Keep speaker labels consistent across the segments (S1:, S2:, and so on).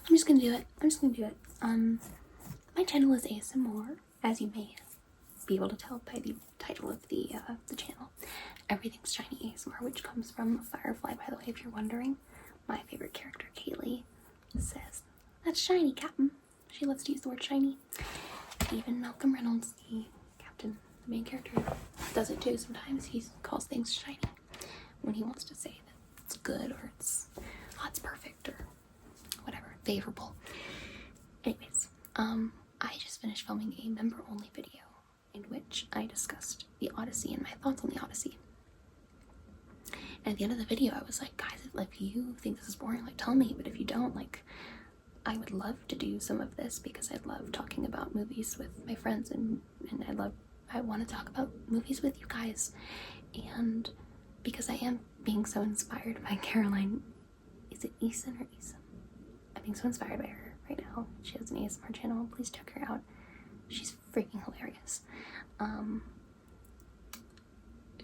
S1: I'm just gonna do it. My channel is ASMR, as you may be able to tell by the title of the channel. Everything's Shiny ASMR, which comes from Firefly, by the way, if you're wondering. My favorite character, Kaylee, says, "That's shiny, Captain." She loves to use the word shiny. Even Malcolm Reynolds, the captain, the main character, does it too. Sometimes he calls things shiny when he wants to say that it's good or it's perfect or whatever, favorable. Anyways, I just finished filming a member-only video in which I discussed the Odyssey and my thoughts on the Odyssey. And at the end of the video, I was like, guys, if you think this is boring, like, tell me. But if you don't, like, I would love to do some of this because I love talking about movies with my friends, and I want to talk about movies with you guys. And because I am being so inspired by Caroline, is it Eason or Eason? I'm being so inspired by her right now. She has an ASMR channel. Please check her out. She's freaking hilarious.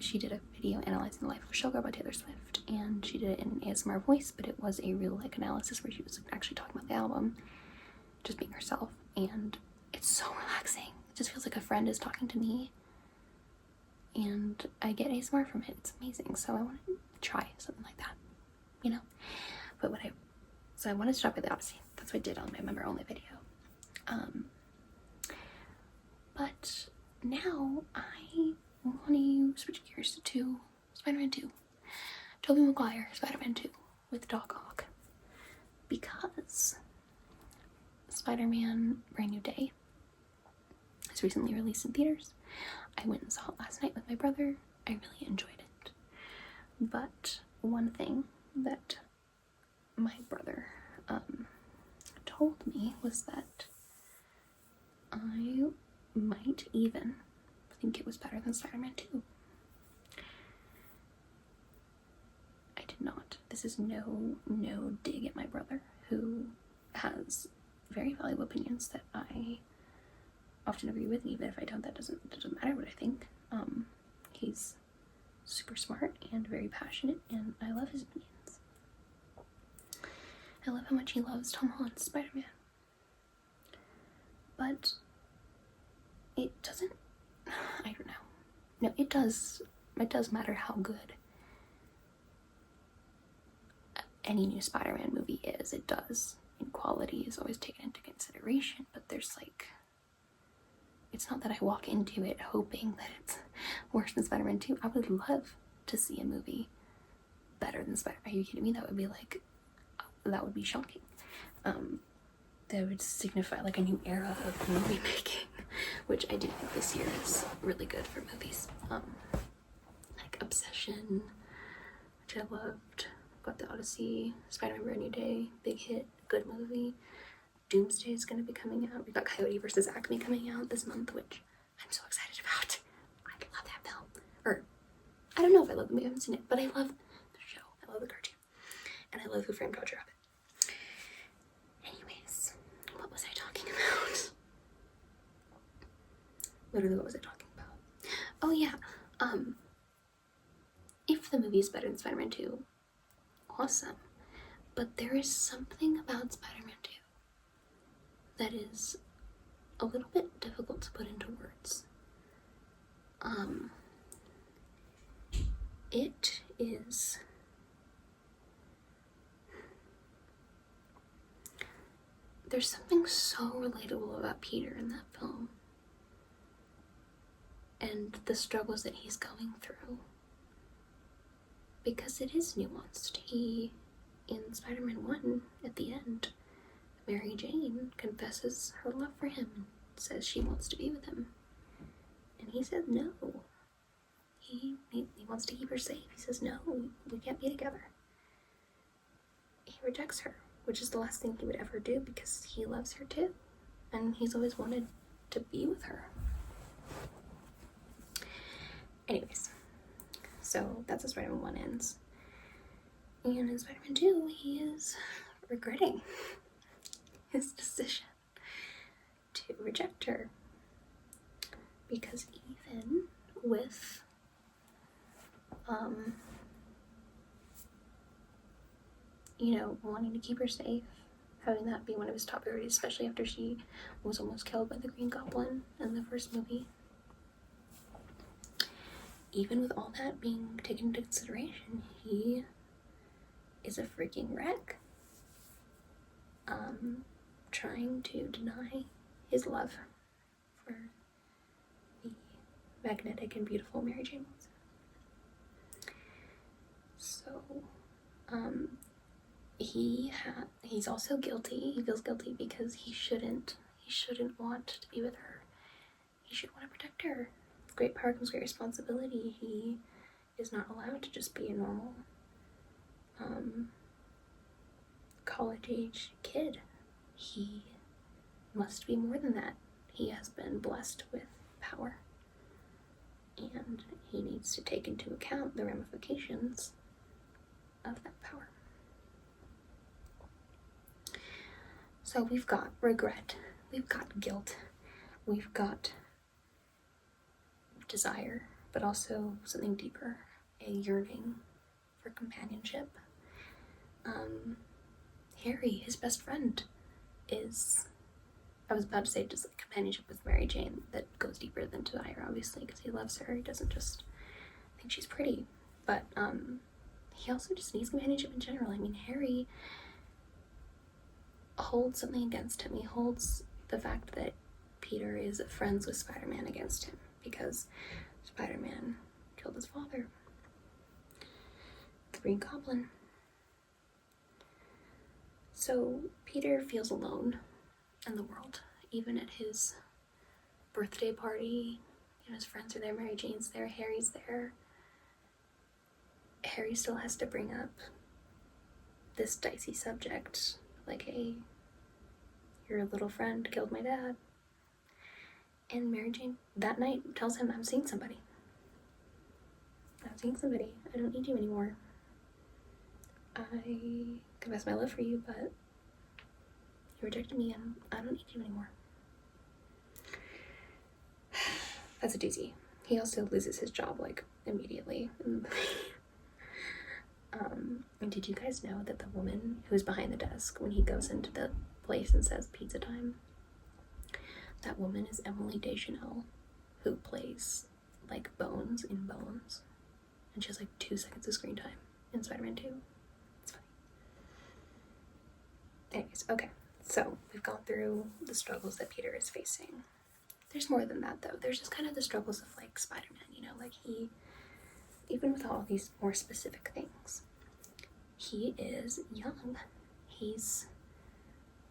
S1: She did a video analyzing the life of Showgirl by Taylor Swift, and she did it in an ASMR voice, but it was a real analysis where she was actually talking about the album, just being herself, and it's so relaxing. It just feels like a friend is talking to me, and I get ASMR from it. It's amazing. So I want to try something like that, you know. But so I wanted to talk about the Odyssey. That's what I did on my member only video. But now I want to switch gears to Spider-Man 2. Tobey Maguire, Spider-Man 2 with Doc Ock. Because Spider-Man Brand New Day is recently released in theaters. I went and saw it last night with my brother. I really enjoyed it. But one thing that my brother told me was that I might even think it was better than Spider-Man 2. I did not. This is no dig at my brother, who has very valuable opinions that I often agree with, and even if I don't, that doesn't matter what I think. He's super smart and very passionate, and I love his opinions. I love how much he loves Tom Holland's Spider-Man. But it doesn't, I don't know. No, it does matter how good any new Spider-Man movie is. It does. And quality is always taken into consideration, but there's it's not that I walk into it hoping that it's worse than Spider-Man 2. I would love to see a movie better than Spider-Man. Are you kidding me? That would be shocking. That would signify a new era of movie making, which I do think this year is really good for movies. Obsession, which I loved, got the Odyssey, Spider-Man Brand New Day, big hit, good movie. Doomsday is going to be coming out. We got Coyote vs. Acme coming out this month, which I'm so excited about. I love that film. Or, I don't know if I love the movie, I haven't seen it, but I love the show. I love the cartoon. And I love Who Framed Roger Rabbit. Anyways, what was I talking about? Literally, what was I talking about? Oh yeah, if the movie is better than Spider-Man 2, awesome. But there is something about Spider-Man 2 that is a little bit difficult to put into words. It is there's something so relatable about Peter in that film and the struggles that he's going through, because it is nuanced. In Spider-Man 1, at the end, Mary Jane confesses her love for him and says she wants to be with him. And he says no. He wants to keep her safe. He says no, we can't be together. He rejects her, which is the last thing he would ever do because he loves her too. And he's always wanted to be with her. Anyways, so that's how Spider-Man 1 ends. And in Spider-Man 2, he is regretting his decision to reject her. Because even with wanting to keep her safe having that be one of his top priorities, especially after she was almost killed by the Green Goblin in the first movie. Even with all that being taken into consideration, he is a freaking wreck. Trying to deny his love for the magnetic and beautiful Mary Jane Watson. So, he's also guilty. He feels guilty because he shouldn't want to be with her. He should want to protect her. With great power comes great responsibility. He is not allowed to just be a normal college-age kid. He must be more than that. He has been blessed with power, and he needs to take into account the ramifications of that power. So we've got regret, we've got guilt, we've got desire, but also something deeper, a yearning for companionship. Harry, his best friend, is, I was about to say just like companionship with Mary Jane that goes deeper than desire, obviously, because he loves her. He doesn't just think she's pretty, but he also just needs companionship in general. I mean, Harry holds something against him. He holds the fact that Peter is friends with Spider-Man against him because Spider-Man killed his father, the Green Goblin. So Peter feels alone in the world, even at his birthday party. You know, his friends are there, Mary Jane's there, Harry's there. Harry still has to bring up this dicey subject, like, hey, your little friend killed my dad. And Mary Jane that night tells him, I'm seeing somebody. I don't need you anymore. I confess my love for you, but you rejected me and I don't need you anymore. That's a doozy. He also loses his job, like, immediately. And did you guys know that the woman who's behind the desk when he goes into the place and says pizza time, that woman is Emily Deschanel, who plays, like, Bones in Bones. And she has, like, 2 seconds of screen time in Spider-Man 2. It's funny. Anyways, okay. So, we've gone through the struggles that Peter is facing. There's more than that, though. There's just kind of the struggles of, like, Spider-Man, you know? Like, he, even with all these more specific things, he is young. He's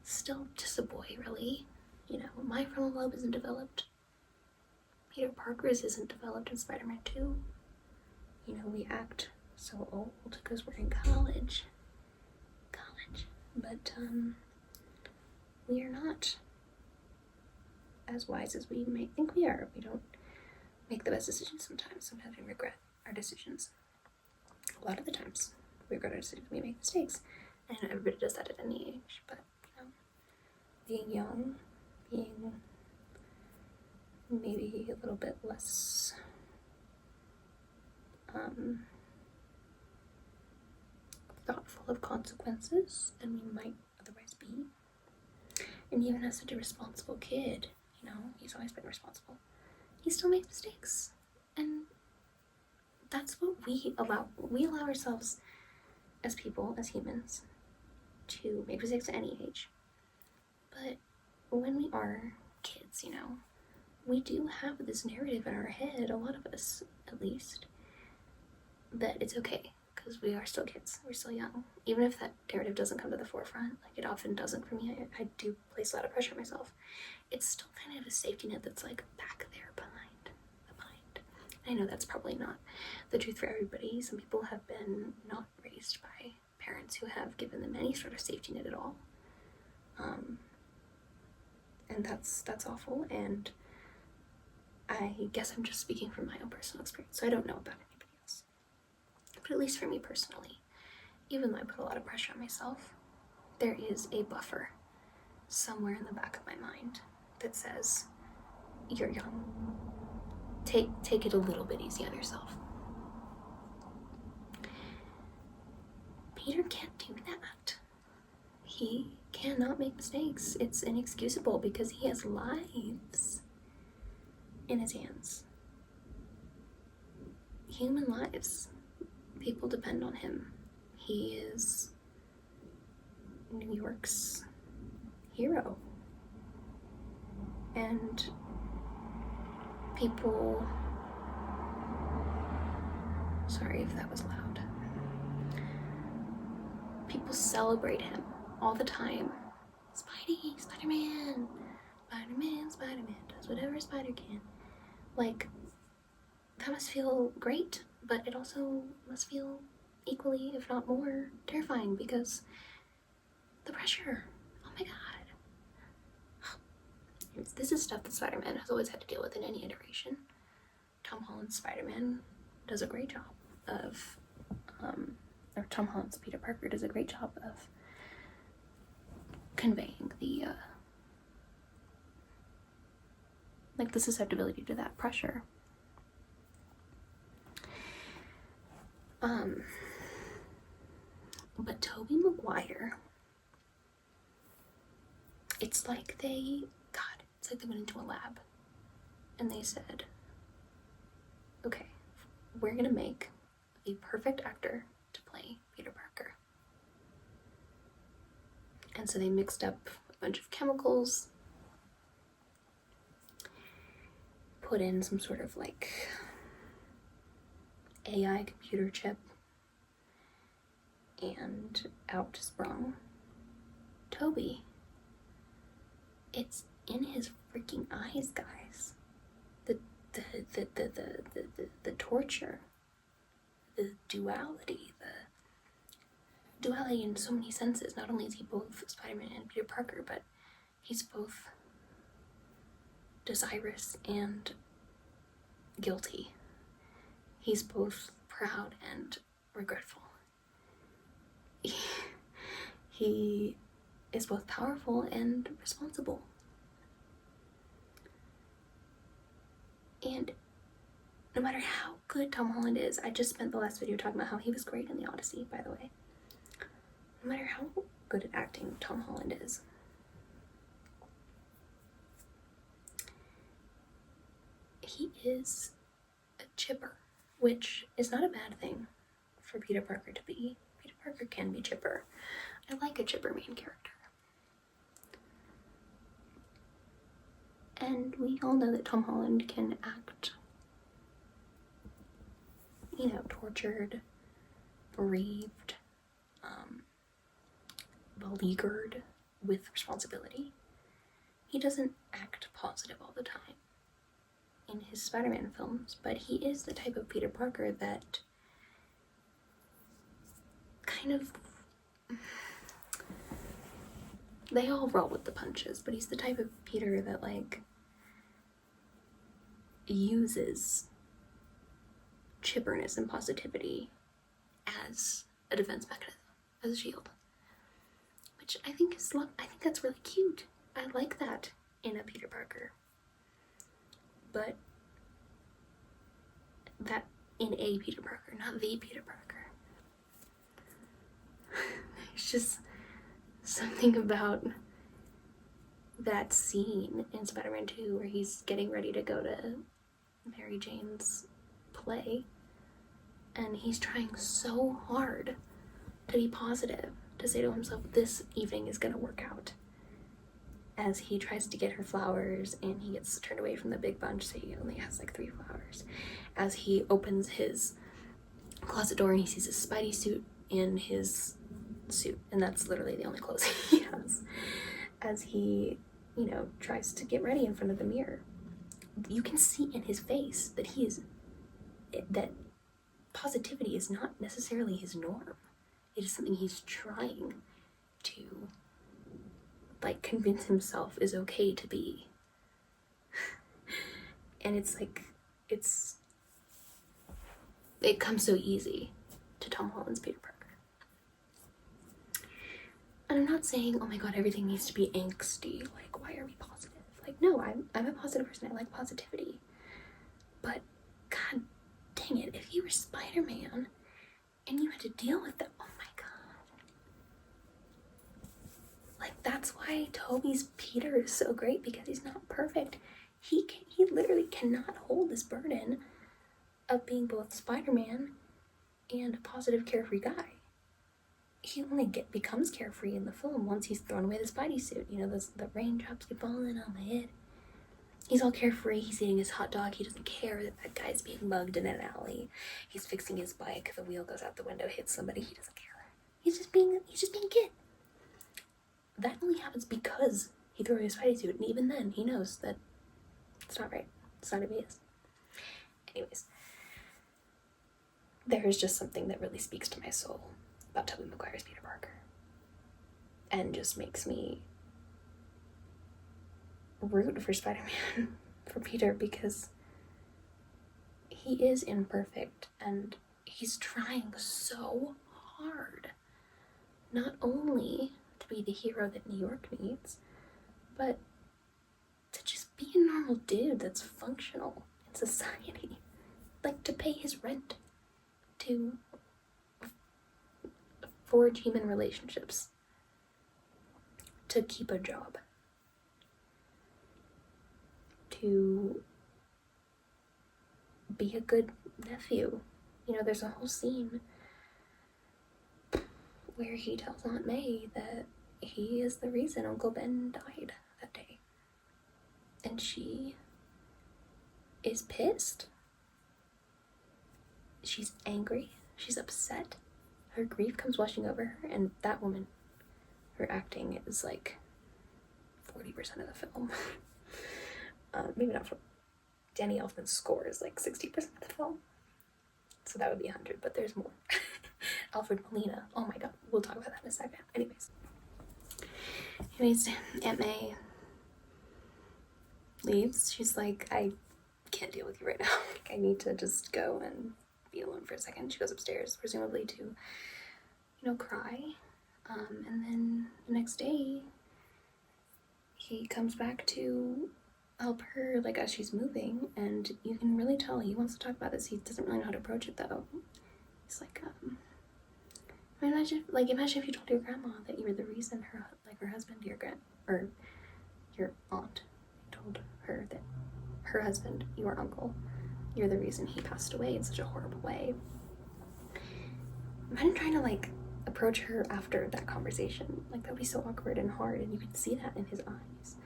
S1: still just a boy, really. You know, my frontal lobe isn't developed. Peter Parker's isn't developed in Spider-Man 2. You know, we act so old because we're in college. But, we are not as wise as we may think we are. We don't make the best decisions sometimes. Sometimes we regret our decisions. A lot of the times we regret our decisions. We make mistakes. And everybody does that at any age. But, you know, being young, being maybe a little bit less thoughtful of consequences than we might otherwise be. And even as such a responsible kid, you know, he's always been responsible. He still makes mistakes. And that's what we allow ourselves as people, as humans, to make mistakes at any age. But when we are kids, you know, we do have this narrative in our head, a lot of us at least, that it's okay because we are still kids, we're still young. Even if that narrative doesn't come to the forefront, like it often doesn't for me, I do place a lot of pressure on myself. It's still kind of a safety net that's like back there behind the mind. I know that's probably not the truth for everybody. Some people have been not raised by parents who have given them any sort of safety net at all. And that's awful, and I guess I'm just speaking from my own personal experience, so I don't know about anybody else. But at least for me personally, even though I put a lot of pressure on myself, there is a buffer somewhere in the back of my mind that says, you're young. Take it a little bit easy on yourself. Peter can't do that. He cannot make mistakes. It's inexcusable because he has lives in his hands. Human lives. People depend on him. He is New York's hero. And people, sorry if that was loud, people celebrate him all the time. Spidey, Spider-Man, Spider-Man, Spider-Man does whatever a spider can. Like, that must feel great, but it also must feel equally, if not more, terrifying because the pressure. Oh my god. This is stuff that Spider-Man has always had to deal with in any iteration. Tom Holland's Spider-Man does a great job of, or Tom Holland's Peter Parker does a great job of conveying the, like, the susceptibility to that pressure. But Tobey Maguire, it's like they went into a lab and they said, okay, we're gonna make a perfect actor to play Peter Parker. And so they mixed up a bunch of chemicals, put in some sort of like AI computer chip, and out sprung Tobey. It's in his freaking eyes, guys. The torture, the duality in so many senses. Not only is he both Spider-Man and Peter Parker, but he's both desirous and guilty. He's both proud and regretful. He is both powerful and responsible. And no matter how good Tom Holland is, I just spent the last video talking about how he was great in The Odyssey, by the way. No matter how good at acting Tom Holland is, he is a chipper, which is not a bad thing for Peter Parker to be. Peter Parker can be chipper. I like a chipper main character. And we all know that Tom Holland can act, you know, tortured, bereaved, beleaguered with responsibility. He doesn't act positive all the time in his Spider-Man films, but he is the type of Peter Parker that kind of, they all roll with the punches, but he's the type of Peter that, like, uses chipperness and positivity as a defense mechanism, as a shield, which I think is I think that's really cute. I like that in a Peter Parker, but that in a Peter Parker, not the Peter Parker. It's just something about that scene in Spider-Man 2 where he's getting ready to go to Mary Jane's play, and he's trying so hard to be positive, to say to himself, this evening is gonna work out, as he tries to get her flowers and he gets turned away from the big bunch, so he only has like 3 flowers. As he opens his closet door and he sees his Spidey suit in his suit, and that's literally the only clothes he has. As he, you know, tries to get ready in front of the mirror, you can see in his face that that positivity is not necessarily his norm. It is something he's trying to, like, convince himself is okay to be. And it's like, it comes so easy to Tom Holland's Peter Parker. And I'm not saying, oh my god, everything needs to be angsty, like, why are we positive? Like, no, I'm a positive person, I like positivity. But, god dang it, if you were Spider-Man and you had to deal with that, oh my god. Like, that's why Toby's Peter is so great, because he's not perfect. He literally cannot hold this burden of being both Spider-Man and a positive, carefree guy. He only becomes carefree in the film once he's thrown away the Spidey suit. You know, the raindrops keep falling on my head. He's all carefree. He's eating his hot dog. He doesn't care that that guy's being mugged in an alley. He's fixing his bike. The wheel goes out the window, hits somebody. He doesn't care. He's just being a kid. That only happens because he threw away his Spidey suit, and even then, he knows that it's not right. It's not who he is. Anyways, there is just something that really speaks to my soul about Tobey Maguire's Peter Parker, and just makes me root for Spider-Man, for Peter, because he is imperfect, and he's trying so hard, not only to be the hero that New York needs, but to just be a normal dude that's functional in society. Like, to pay his rent, to forge human relationships, to keep a job, to be a good nephew. You know, there's a whole scene where he tells Aunt May that he is the reason Uncle Ben died that day. And she is pissed. She's angry. She's upset. Her grief comes washing over her, and that woman, her acting is like 40% of the film. Maybe not. Danny Elfman's score is like 60% of the film, so that would be 100, but there's more. Alfred Molina, oh my god, we'll talk about that in a second. Anyways, Aunt May leaves. She's like, I can't deal with you right now. Like, I need to just go and be alone for a second. She goes upstairs, presumably to, you know, cry. And then the next day, he comes back to help her, like, as she's moving, and you can really tell he wants to talk about this. He doesn't really know how to approach it, though. He's like, imagine if you told your grandma that you were the reason her husband, your aunt told her that her husband, your uncle, you're the reason he passed away in such a horrible way. Imagine trying to, like, approach her after that conversation. Like, that would be so awkward and hard, and you could see that in his eyes.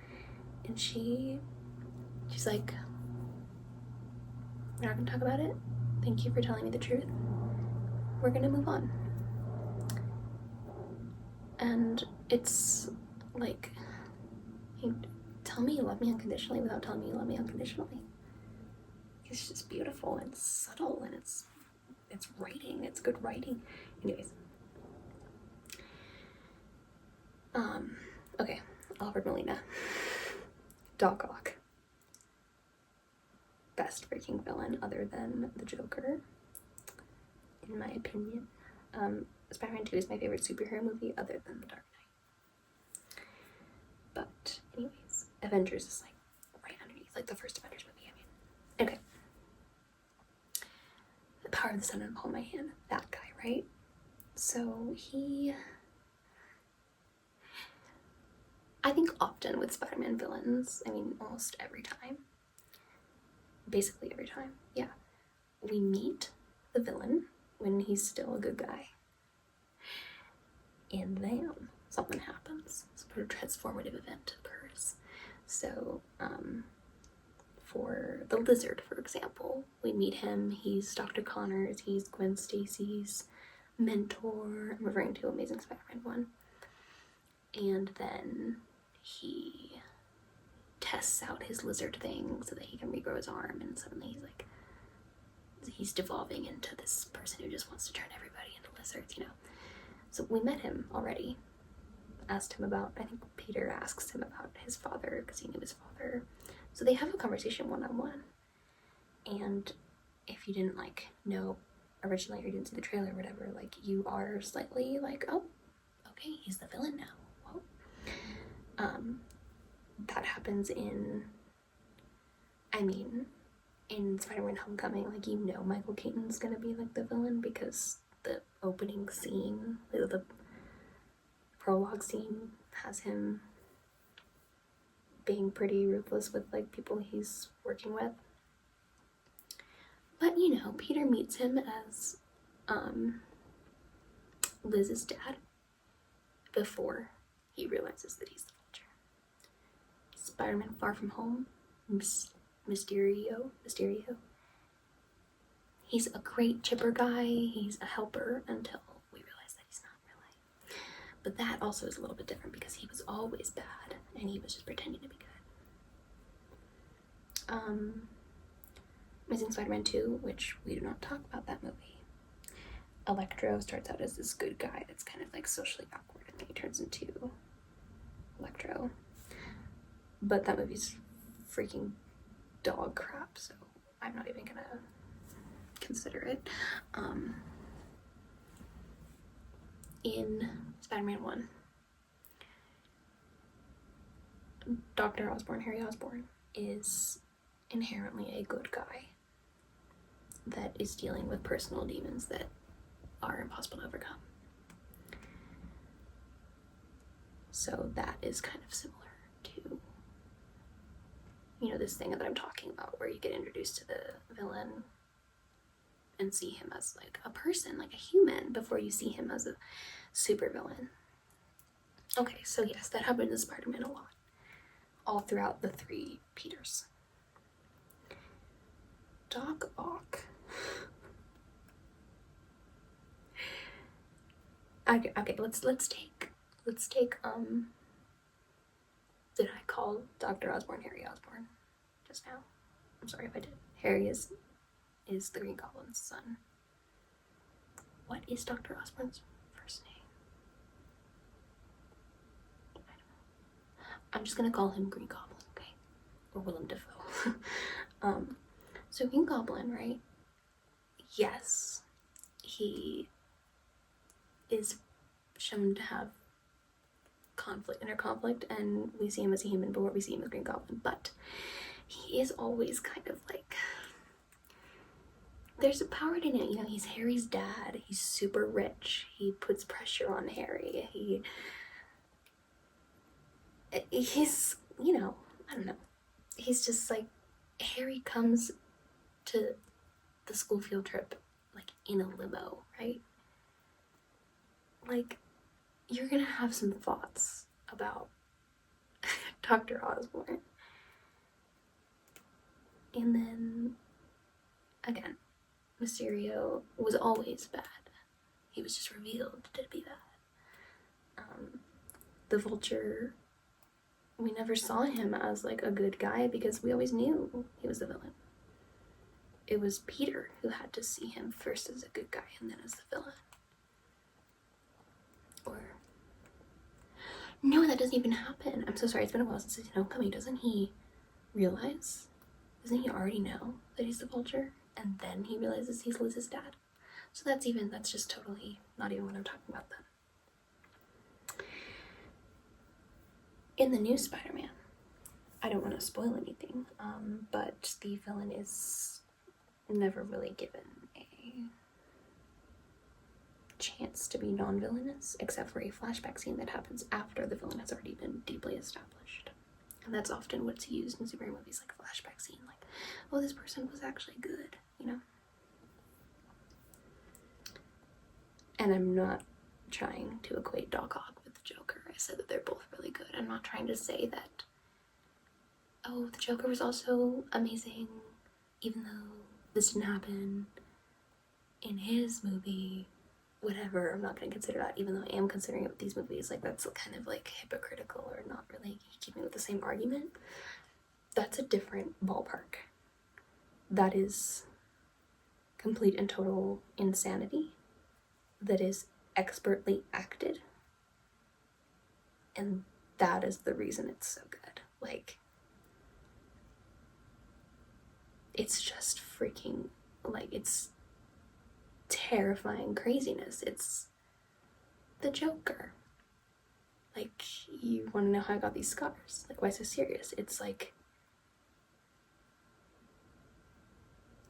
S1: And she's like, we're not gonna talk about it. Thank you for telling me the truth. We're gonna move on. And it's like, hey, tell me you love me unconditionally without telling me you love me unconditionally. It's just beautiful and subtle, and it's writing. It's good writing. Anyways. Okay, Alfred Molina. Doc Ock. Best freaking villain other than the Joker, in my opinion. Spider-Man 2 is my favorite superhero movie other than The Dark Knight. But anyways, Avengers is like right underneath, like the first Avengers movie, I mean. Okay. The Power of the Sun in the Palm of My Hand, that guy, right? So I think often with Spider-Man villains, I mean almost every time, basically every time, yeah, we meet the villain when he's still a good guy, and then something happens. Some sort of transformative event occurs. So, for the Lizard, for example, we meet him. He's Dr. Connors. He's Gwen Stacy's mentor. I'm referring to Amazing Spider-Man 1. And then he tests out his lizard thing so that he can regrow his arm, and suddenly he's devolving into this person who just wants to turn everybody into lizards, you know. So we met him already. Asked him about, I think Peter asks him about his father because he knew his father. So they have a conversation one-on-one. And if you didn't know originally, or you didn't see the trailer or whatever, you are slightly oh, okay, he's the villain now. Whoa. That happens in Spider-Man Homecoming. Michael Keaton's gonna be the villain, because the opening scene, the prologue scene, has him being pretty ruthless with like people he's working with. But you know, Peter meets him as Liz's dad before he realizes that he's the Vulture. Spider-Man Far From Home, Mysterio. He's a great chipper guy. He's a helper until we realize that he's not really. But that also is a little bit different because he was always bad and he was just pretending to be good. Amazing Spider-Man 2, which we do not talk about that movie. Electro starts out as this good guy that's kind of like socially awkward, and then he turns into Electro. But that movie's freaking dog crap, so I'm not even gonna consider it. In Spider-Man 1, Dr. Osborn, Harry Osborn, is inherently a good guy that is dealing with personal demons that are impossible to overcome. So that is kind of similar to, you know, this thing that I'm talking about where you get introduced to the villain and see him as like a person, like a human, before you see him as a super villain. Okay, so yes, that happened in Spider-Man a lot, all throughout the 3 Peters. Doc Ock. Okay, let's take did I call Dr. Osborn Harry Osborn just now? I'm sorry if I did. Harry is the Green Goblin's son. What is Dr. Osborn's first name? I don't know. I'm just gonna call him Green Goblin, okay? Or Willem Dafoe. So Green Goblin, right? Yes, he is shown to have inner conflict, and we see him as a human before we see him as Green Goblin, but he is always kind of like, there's a power dynamic, you know, he's Harry's dad, he's super rich, he puts pressure on Harry, he's, you know, I don't know, he's just like, Harry comes to the school field trip like in a limo, right? Like, you're gonna have some thoughts about Dr. Osborn. And then, again, Mysterio was always bad. He was just revealed to be bad. The Vulture, we never saw him as like a good guy because we always knew he was the villain. It was Peter who had to see him first as a good guy and then as the villain. Or, no, that doesn't even happen. I'm so sorry, it's been a while since he's Homecoming. Doesn't he realize? Doesn't he already know that he's the Vulture? And then he realizes he's Liz's dad. So that's just totally not even what I'm talking about then. In the new Spider-Man, I don't want to spoil anything, but the villain is never really given a chance to be non-villainous, except for a flashback scene that happens after the villain has already been deeply established. And that's often what's used in superhero movies, like a flashback scene, like, oh, this person was actually good, you know? And I'm not trying to equate Doc Ock with the Joker. I said that they're both really good. I'm not trying to say that, oh, the Joker was also amazing, even though this didn't happen in his movie, whatever. I'm not going to consider that, even though I am considering it with these movies. Like, that's kind of like hypocritical or not really keeping with the same argument. That's a different ballpark. That is complete and total insanity that is expertly acted, and that is the reason it's so good. Like, it's just freaking, like, it's terrifying craziness. It's the Joker. Like, you want to know how I got these scars? Like, why so serious? It's like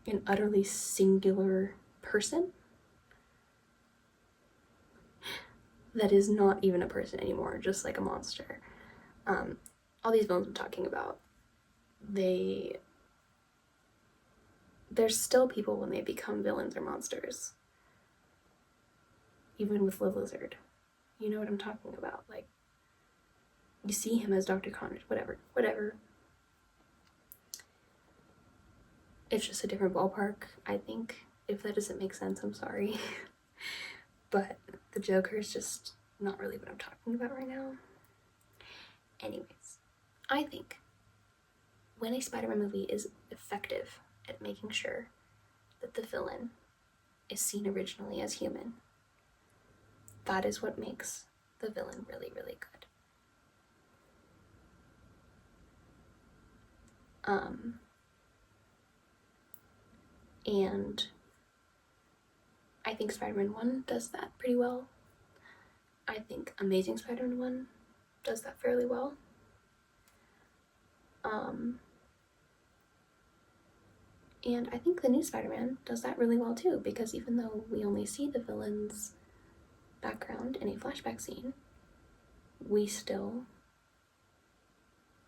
S1: an utterly singular person that is not even a person anymore, just like a monster. All these villains I'm talking about, they're still people when they become villains or monsters. Even with Liv Lizard. You know what I'm talking about. Like, you see him as Dr. Connors, whatever. It's just a different ballpark, I think. If that doesn't make sense, I'm sorry. But the Joker is just not really what I'm talking about right now. Anyways, I think when a Spider-Man movie is effective at making sure that the villain is seen originally as human, that is what makes the villain really, really good. And I think Spider-Man 1 does that pretty well. I think Amazing Spider-Man 1 does that fairly well. And I think the new Spider-Man does that really well too, because even though we only see the villain's background in a flashback scene,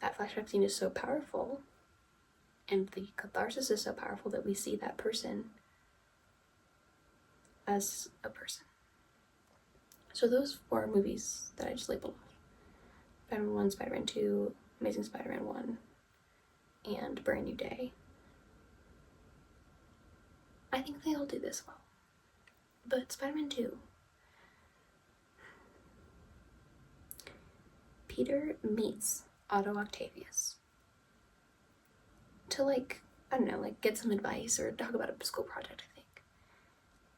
S1: that flashback scene is so powerful, and the catharsis is so powerful that we see that person as a person. So those 4 movies that I just labeled off, Spider-Man 1, Spider-Man 2, Amazing Spider-Man 1, and Brand New Day, I think they all do this well. But Spider-Man 2, Peter meets Otto Octavius to, like, I don't know, like, get some advice or talk about a school project, I think.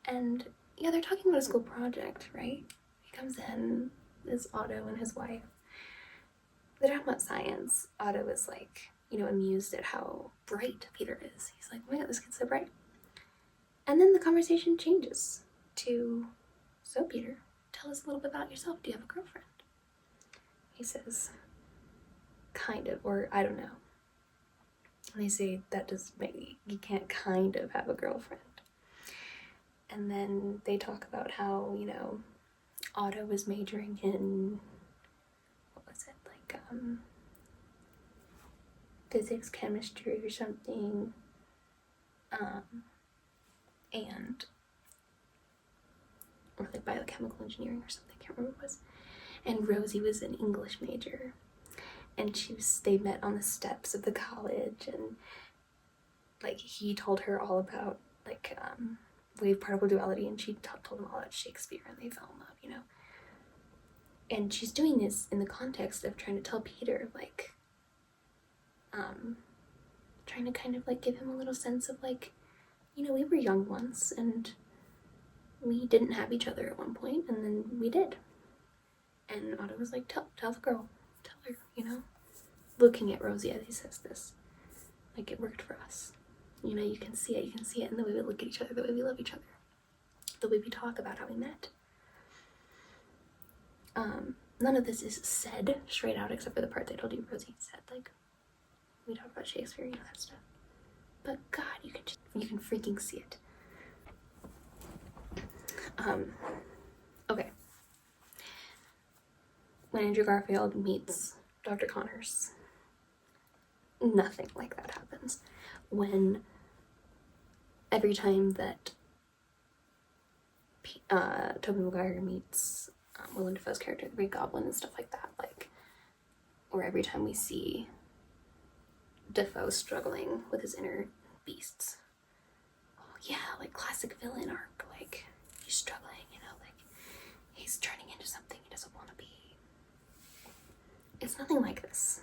S1: And yeah, they're talking about a school project, right? He comes in, is Otto and his wife. They're talking about science. Otto is like, amused at how bright Peter is. He's like, oh my god, this kid's so bright. And then the conversation changes to, so Peter, tell us a little bit about yourself. Do you have a girlfriend? He says, kind of, or I don't know. And they say, you can't kind of have a girlfriend. And then they talk about how, Otto was majoring in, what was it, like, physics, chemistry, or something, or like biochemical engineering or something, I can't remember what it was. And Rosie was an English major, and they met on the steps of the college, and like he told her all about like wave particle duality, and she told him all about Shakespeare, and they fell in love, And she's doing this in the context of trying to tell Peter, like, trying to kind of like give him a little sense of like, we were young once, and we didn't have each other at one point, and then we did. And Otto was like, tell the girl, tell her, looking at Rosie as he says this, like, it worked for us. You can see it in the way we look at each other, the way we love each other, the way we talk about how we met. None of this is said straight out except for the part they told you Rosie said, like, we talk about Shakespeare, that stuff. But God, you can freaking see it. Okay. When Andrew Garfield meets Dr. Connors, nothing like that happens. When every time that Tobey Maguire meets Willem Dafoe's character, the Green Goblin, and stuff like that, like, or every time we see Dafoe struggling with his inner beasts, oh yeah, like classic villain arc, like he's struggling, like he's turning into something he doesn't want to be. It's nothing like this.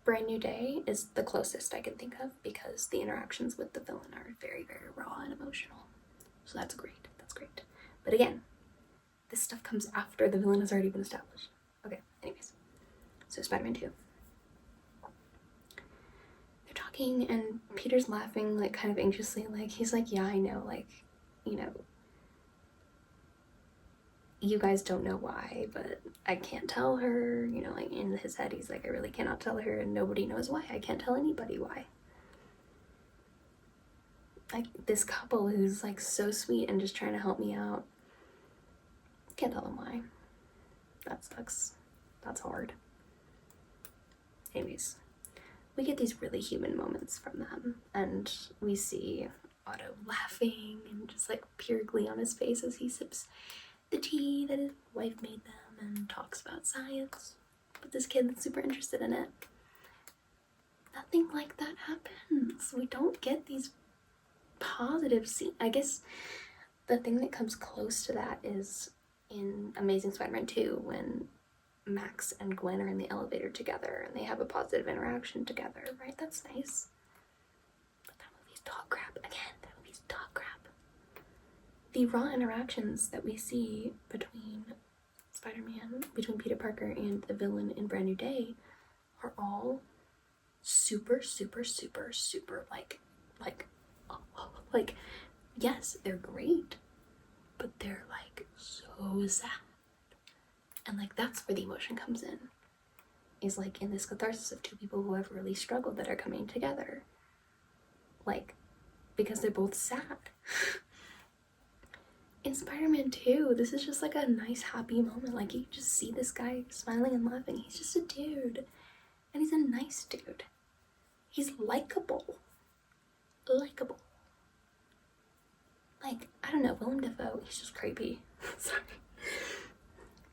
S1: Brand New Day is the closest I can think of, because the interactions with the villain are very, very raw and emotional. So that's great. But again, this stuff comes after the villain has already been established. Okay, anyways. So Spider-Man 2. They're talking and Peter's laughing, like, kind of anxiously, like, he's like, yeah, I know, like, you guys don't know why, but I can't tell her, like, in his head, he's like, I really cannot tell her, and nobody knows why. I can't tell anybody why. like this couple who's like so sweet and just trying to help me out. Can't tell them why. That sucks. That's hard. Anyways, we get these really human moments from them, and we see Otto laughing and just like pure glee on his face as he sips the tea that his wife made them and talks about science with this kid that's super interested in it. Nothing like that happens. We don't get these positive scenes. I guess the thing that comes close to that is in Amazing Spider-Man 2 when Max and Gwen are in the elevator together and they have a positive interaction together, right? That's nice. But that movie's dog crap. Again, that movie's dog crap. The raw interactions that we see between Spider-Man, between Peter Parker and the villain in Brand New Day are all super, super, super, super like, yes, they're great, but they're like so sad. And like that's where the emotion comes in, is like in this catharsis of two people who have really struggled that are coming together, like because they're both sad. In Spider-Man 2, this is just like a nice happy moment. Like you just see this guy smiling and laughing. He's just a dude, and he's a nice dude. He's likable. Like, I don't know, Willem Dafoe, he's just creepy. Sorry.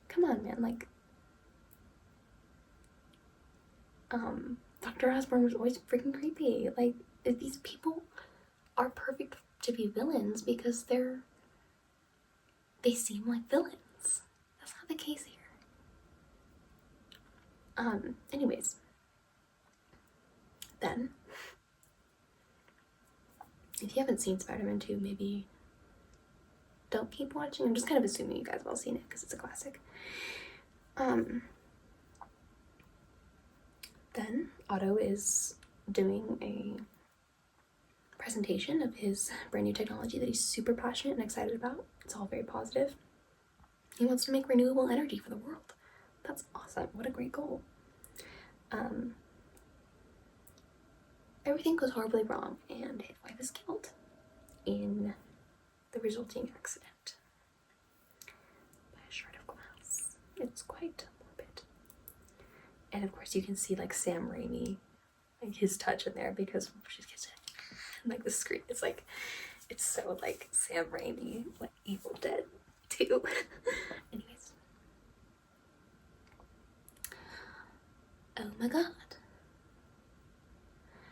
S1: Come on, man, like, Dr. Osborn was always freaking creepy. Like, these people are perfect to be villains because they seem like villains. That's not the case here. Anyways. Then, if you haven't seen Spider-Man 2, maybe don't keep watching. I'm just kind of assuming you guys have all seen it because it's a classic. Then Otto is doing a presentation of his brand new technology that he's super passionate and excited about. It's all very positive. He wants to make renewable energy for the world. That's awesome. What a great goal. Everything goes horribly wrong and his wife is killed in the resulting accident by a shard of glass. It's quite morbid. And of course you can see like Sam Raimi, like his touch in there because she gets it. Like the screen, it's like, it's so like Sam Raimi, like Evil Dead 2. Anyways. Oh my god.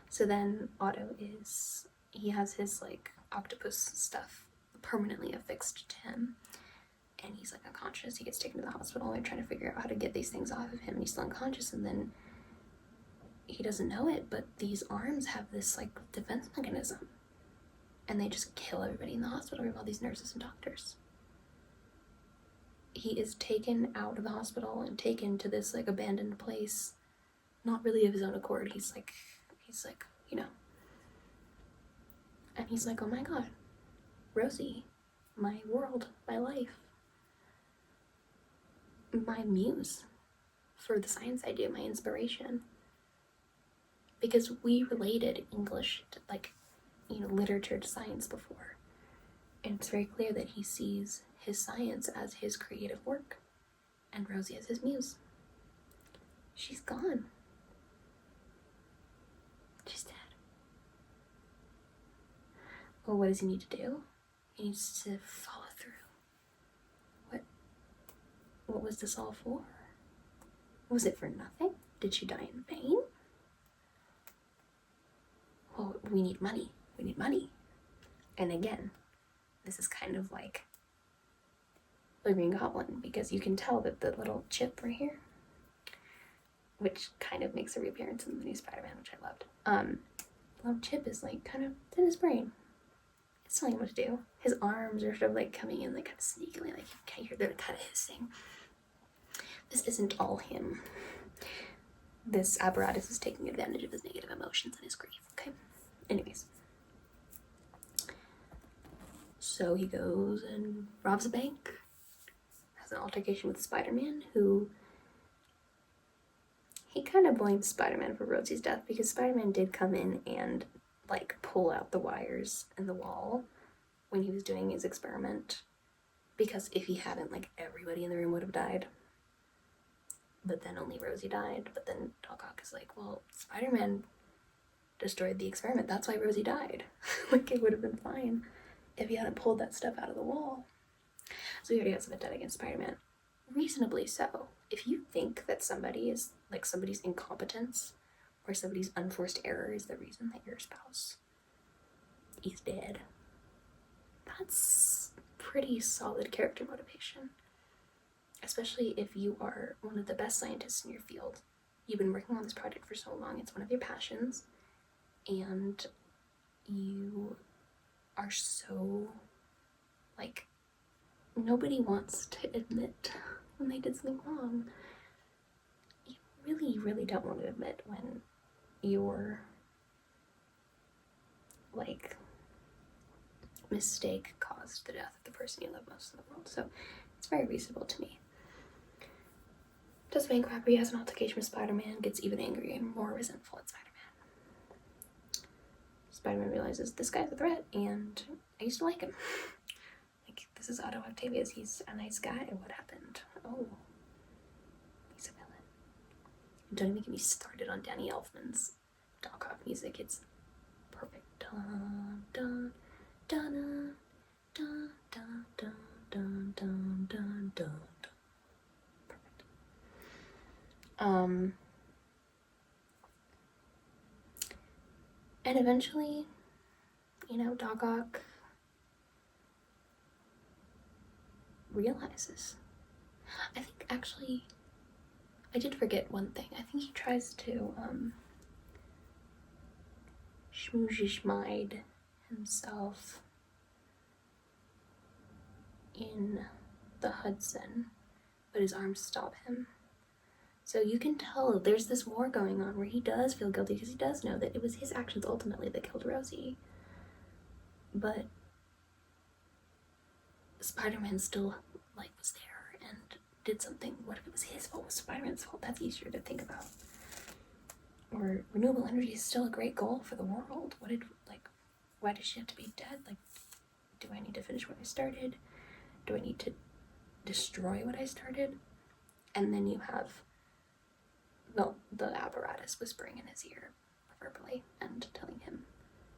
S1: So then Otto he has his like octopus stuff permanently affixed to him, and he's like unconscious. He gets taken to the hospital and they're trying to figure out how to get these things off of him, and he's still unconscious, and then he doesn't know it, but these arms have this like defense mechanism, and they just kill everybody in the hospital, all these nurses and doctors. He is taken out of the hospital and taken to this like abandoned place, not really of his own accord. He's like, you know, and he's like, oh my god, Rosie, my world, my life, my muse for the science I do, my inspiration. Because we related English to, like, you know, literature to science before. And it's very clear that he sees his science as his creative work and Rosie as his muse. She's gone. She's dead. Well, what does he need to do? He needs to follow through. What was this all for? Was it for nothing? Did she die in vain? Well, we need money. We need money. And again, this is kind of like the Green Goblin, because you can tell that the little chip right here, which kind of makes a reappearance in the new Spider-Man, which I loved. The little chip is like kind of in his brain. It's telling him what to do. His arms are sort of like coming in like kind of sneakily, like you can hear they're kind of hissing. This isn't all him. This apparatus is taking advantage of his negative emotions and his grief, okay? Anyways. So he goes and robs a bank, has an altercation with Spider-Man, who he kind of blames Spider-Man for Rosie's death because Spider-Man did come in and like pull out the wires in the wall when he was doing his experiment, because if he hadn't, like, everybody in the room would have died. But then only Rosie died. But then Doc Ock is like, well, Spider-Man destroyed the experiment. That's why Rosie died. Like, it would have been fine if he hadn't pulled that stuff out of the wall. So he already has a vendetta against Spider-Man. Reasonably so. If you think that somebody is, like, somebody's incompetence or somebody's unforced error is the reason that your spouse is dead, that's pretty solid character motivation. Especially if you are one of the best scientists in your field. You've been working on this project for so long, it's one of your passions, and you are so, like, nobody wants to admit when they did something wrong. You really, really don't want to admit when your, like, mistake caused the death of the person you love most in the world. So it's very reasonable to me. Does Wayne Crapper has an altercation with Spider-Man, gets even angrier and more resentful at Spider-Man. Spider-Man realizes this guy's a threat, and I used to like him. Like, this is Otto Octavius, he's a nice guy. What happened? Oh, he's a villain. Don't even get me started on Danny Elfman's Doc Ock music. It's perfect. Dun, dun, dun, dun, dun, dun, dun, dun, dun, dun. Perfect. And eventually, you know, Doc Ock realizes. I think, actually, I did forget one thing. I think he tries to schmooze himself in the Hudson, but his arms stop him. So you can tell there's this war going on where he does feel guilty because he does know that it was his actions ultimately that killed Rosie. But Spider-Man still, like, was there and did something. What if it was his fault? Was Spider-Man's fault? That's easier to think about. Or renewable energy is still a great goal for the world. Why does she have to be dead? Like, do I need to finish what I started? Do I need to destroy what I started? And then you have the apparatus whispering in his ear verbally and telling him,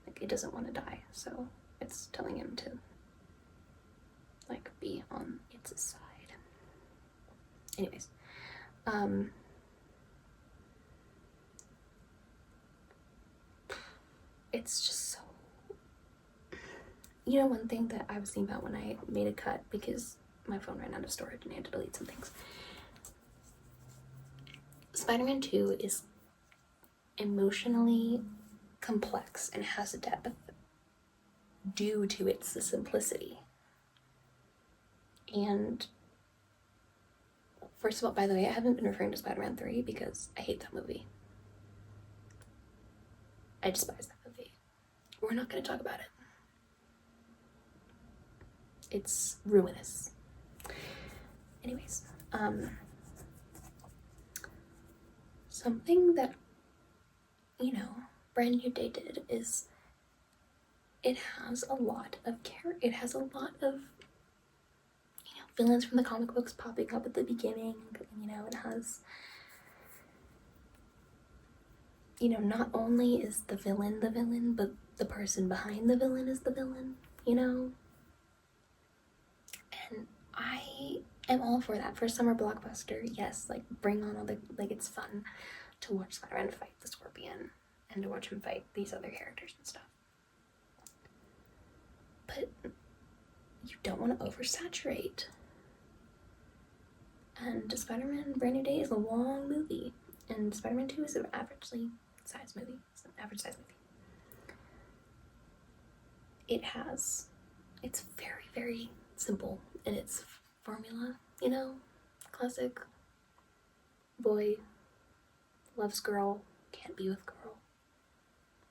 S1: like, it doesn't want to die, so it's telling him to, like, be on its side. Anyways, it's just so, you know, one thing that I was thinking about when I made a cut, because my phone ran out of storage and I had to delete some things. Spider-Man 2 is emotionally complex and has a depth due to its simplicity. And first of all, by the way, I haven't been referring to Spider-Man 3 because I hate that movie. I despise that movie. We're not going to talk about it. It's ruinous. Anyways, something that, you know, Brand New Day did is it has a lot of it has a lot of, you know, villains from the comic books popping up at the beginning. You know, it has, you know, not only is the villain, but the person behind the villain is the villain, you know? And I am all for that. For a summer blockbuster, yes, like, bring on all the, like, it's fun to watch Spider-Man fight the Scorpion and to watch him fight these other characters and stuff. But you don't want to oversaturate. And Spider-Man Brand New Day is a long movie, and Spider-Man 2 is an averagely sized movie. It's an average sized movie. It's very, very simple in its formula, you know? Classic boy loves girl, can't be with girl,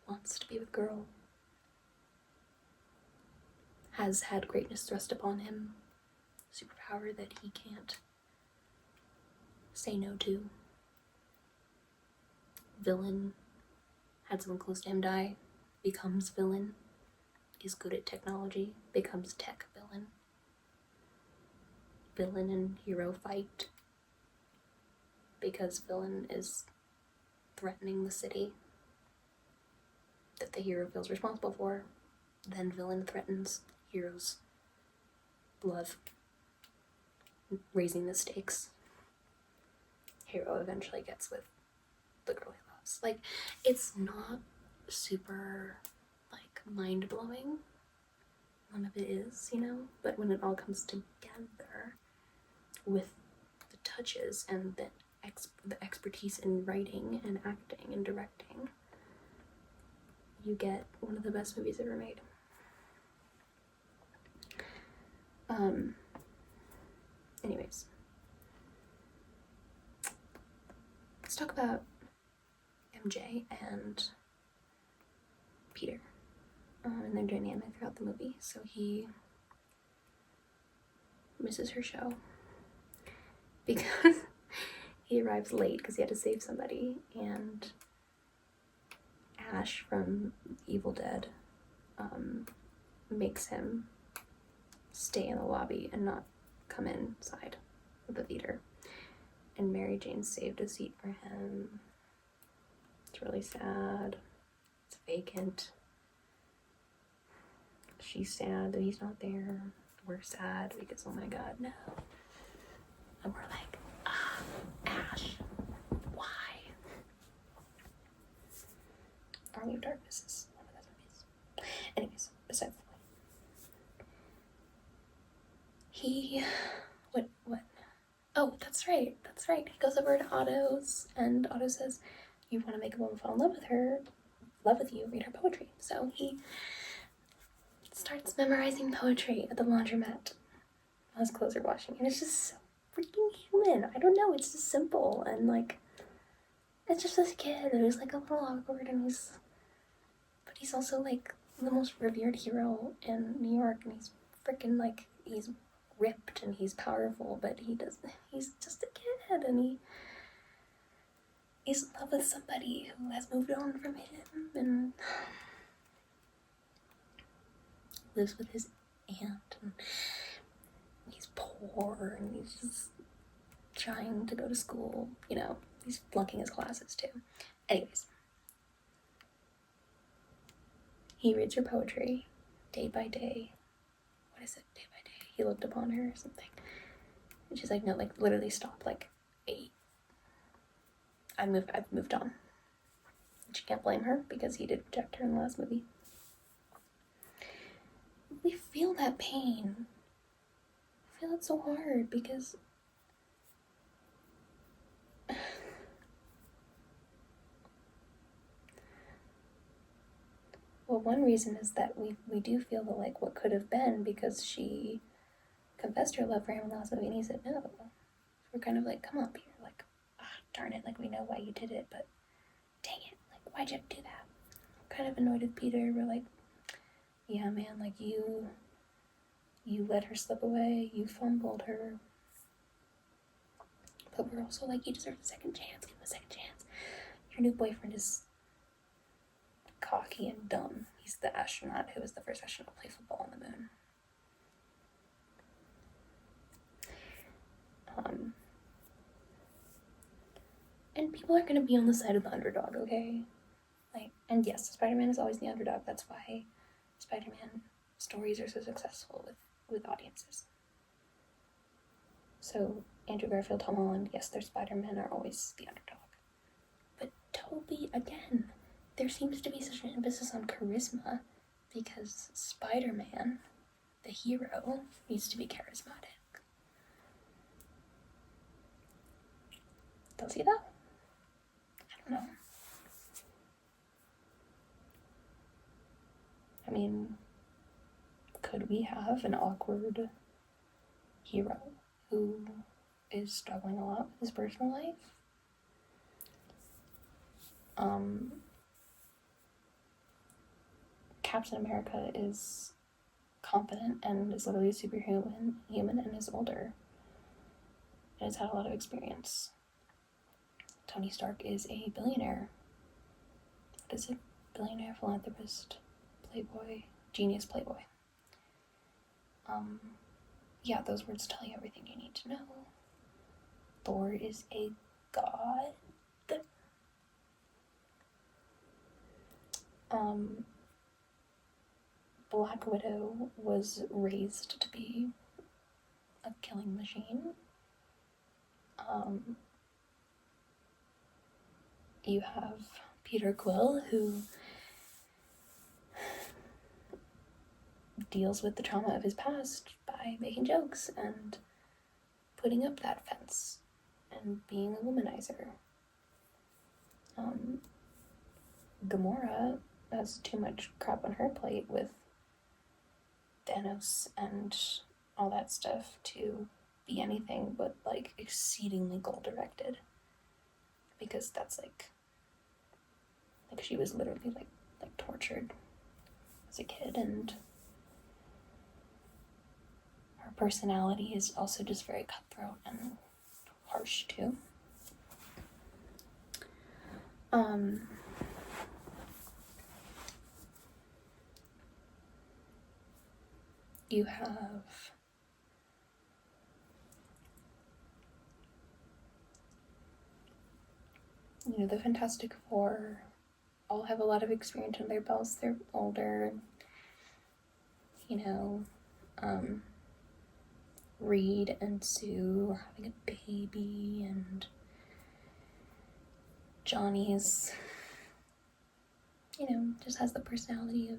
S1: wants to be with girl, has had greatness thrust upon him, superpower that he can't say no to. Villain had someone close to him die, becomes villain, is good at technology, becomes tech villain. Villain and hero fight because villain is threatening the city that the hero feels responsible for. Then villain threatens hero's love, raising the stakes. Hero eventually gets with the girl he loves. Like, it's not super, like, mind-blowing. None of it is, you know? But when it all comes together with the touches and the expertise in writing and acting and directing, you get one of the best movies ever made. Anyways, let's talk about MJ and Peter and their dynamic throughout the movie. So he misses her show because he arrives late because he had to save somebody, and Ash from Evil Dead makes him stay in the lobby and not come inside of the theater. And Mary Jane saved a seat for him. It's really sad. It's vacant. She's sad that he's not there. We're sad because, oh my god, no. And we're like, Ash, why? Army of Darkness is one of those movies. Anyways, besides the point. What? Oh, that's right. He goes over to Otto's, and Otto says, you want to make a woman fall in love with you, read her poetry. So he starts memorizing poetry at the laundromat while his clothes are washing, and it's just so freaking human. I don't know, it's just simple, and like, it's just this kid who's like a little awkward, and but he's also like the most revered hero in New York, and he's freaking like, he's ripped and he's powerful, but he's just a kid, and he's in love with somebody who has moved on from him and lives with his aunt, and he's poor, and he's just trying to go to school, you know, he's flunking his classes too. Anyways, he reads her poetry day by day. What is it? Day by day. He looked upon her or something. And she's like, no, like, literally stop, like, 8. I've moved on. And she can't blame her because he did reject her in the last movie. We feel that pain. I feel it so hard because well, one reason is that we do feel that, like, what could have been, because she confessed her love for him in the last movie and he said no. We're kind of like, come on, Peter, like, darn it, like, we know why you did it, but dang it, like, why'd you have to do that? We're kind of annoyed with Peter. We're like, yeah, man, like, you let her slip away, you fumbled her, but we're also like, you deserve a second chance, give him a second chance. Your new boyfriend is cocky and dumb. He's the astronaut who was the first astronaut to play football on the moon. And people are going to be on the side of the underdog, okay? Like, and yes, Spider-Man is always the underdog. That's why Spider-Man stories are so successful with audiences. So Andrew Garfield, Tom Holland, yes, their Spider-Man are always the underdog. But Tobey, again, there seems to be such an emphasis on charisma because Spider-Man, the hero, needs to be charismatic. Does he though? I don't know. I mean, could we have an awkward hero who is struggling a lot with his personal life? Captain America is confident and is literally superhuman and is older and has had a lot of experience. Tony Stark is a billionaire. What is it? billionaire, philanthropist, playboy, genius playboy. Yeah, those words tell you everything you need to know. Thor is a god. Black Widow was raised to be a killing machine. You have Peter Quill, who deals with the trauma of his past by making jokes and putting up that fence and being a womanizer. Gamora has too much crap on her plate with Thanos and all that stuff to be anything but like exceedingly goal-directed, because that's like she was literally like tortured as a kid, and her personality is also just very cutthroat and harsh too. You have the Fantastic Four all have a lot of experience under their belts. They're older, Reed and Sue are having a baby, and Johnny's, just has the personality of,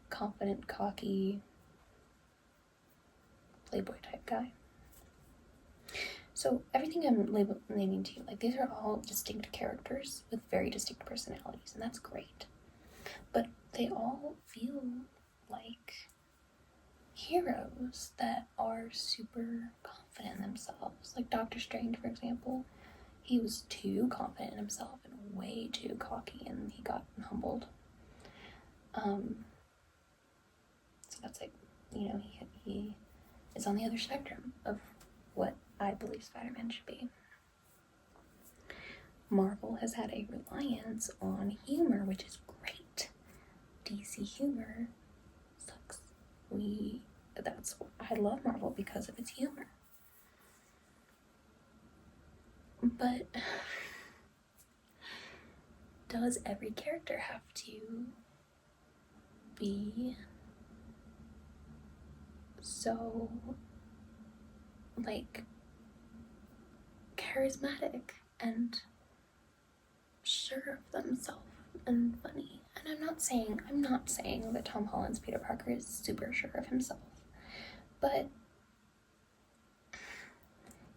S1: confident, cocky, playboy type guy. So everything I'm naming to you, like, these are all distinct characters with very distinct personalities, and that's great. But they all feel like heroes that are super confident in themselves. Like Doctor Strange, for example, he was too confident in himself and way too cocky, and he got humbled. So that's like, he is on the other spectrum of what I believe Spider-Man should be. Marvel has had a reliance on humor, which is great. DC humor sucks. I love Marvel because of its humor. But does every character have to be so, like, charismatic and sure of themselves and funny? And I'm not saying that Tom Holland's Peter Parker is super sure of himself, but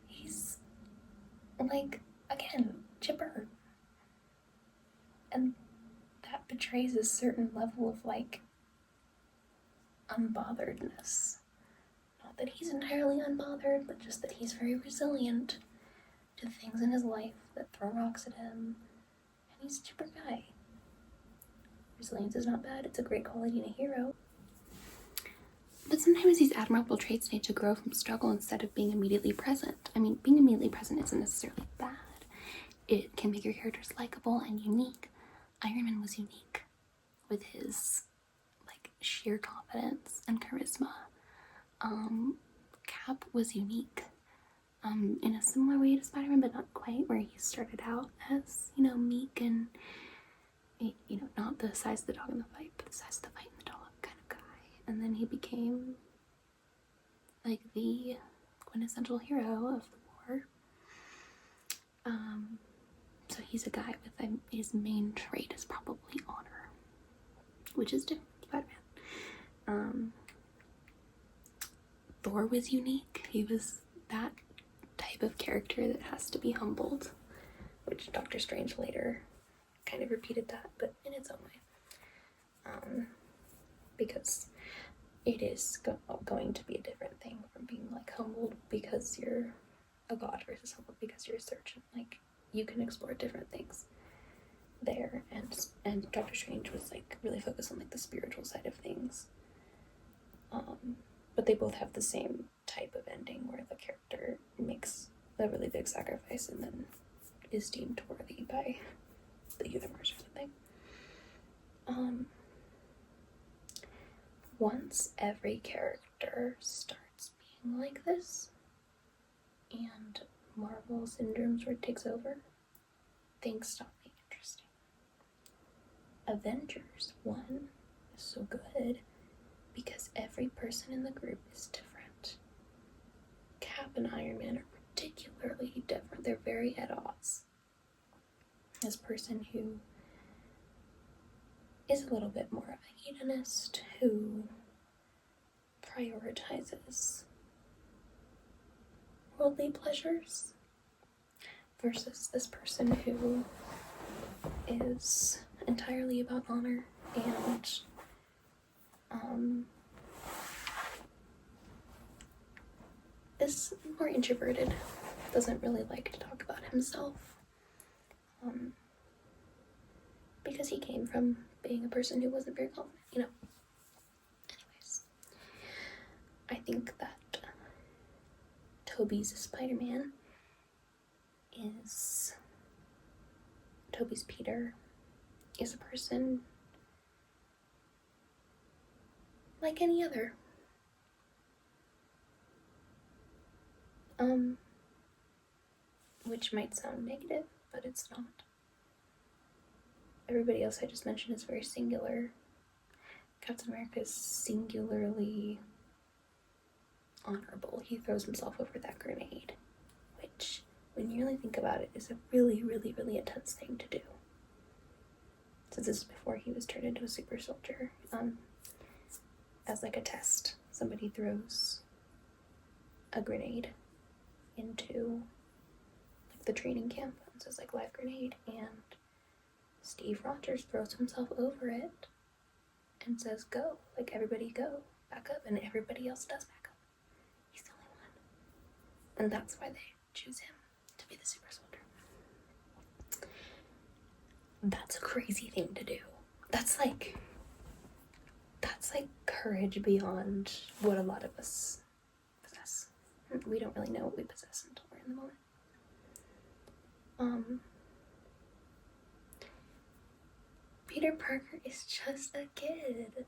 S1: he's, like, again, chipper, and that betrays a certain level of, like, unbotheredness. Not that he's entirely unbothered, but just that he's very resilient to things in his life that throw rocks at him, and he's a chipper guy. Resilience is not bad, it's a great quality in a hero. But sometimes these admirable traits need to grow from struggle instead of being immediately present. I mean, being immediately present isn't necessarily bad. It can make your characters likable and unique. Iron Man was unique with his, like, sheer confidence and charisma. Cap was unique in a similar way to Spider-Man, but not quite, where he started out as, meek and, not the size of the dog in the fight, but the size of the fight in the dog kind of guy. And then he became, like, the quintessential hero of the war. So he's a guy with his main trait is probably honor, which is different from Spider-Man. Thor was unique. He was that type of character that has to be humbled, which Doctor Strange later kind of repeated that, but in its own way. Because it is going to be a different thing from being, like, humbled because you're a god versus humbled because you're a surgeon. Like, you can explore different things there, and Doctor Strange was, like, really focused on, like, the spiritual side of things. But they both have the same type of ending where the character makes a really big sacrifice and then is deemed worthy by the universe or something. Once every character starts being like this, and Marvel syndrome sort of takes over, things stop being interesting. Avengers 1 is so good because every person in the group is different. Cap and Iron Man are particularly different. They're very at odds. This person who is a little bit more of a hedonist, who prioritizes worldly pleasures, versus this person who is entirely about honor and is more introverted, doesn't really like to talk about himself, because he came from being a person who wasn't very confident, Anyways, I think that Tobey's Spider-Man is... Tobey's Peter is a person like any other. Which might sound negative, but it's not. Everybody else I just mentioned is very singular. Captain America is singularly honorable. He throws himself over that grenade, which, when you really think about it, is a really, really, really intense thing to do. Since this is before he was turned into a super soldier. As like a test, somebody throws a grenade into like the training camp, so it's like live grenade, and Steve Rogers throws himself over it and says go, like everybody go, back up, and everybody else does back up. He's the only one. And that's why they choose him to be the super soldier. That's a crazy thing to do. That's like courage beyond what a lot of us possess. We don't really know what we possess until we're in the moment. Peter Parker is just a kid.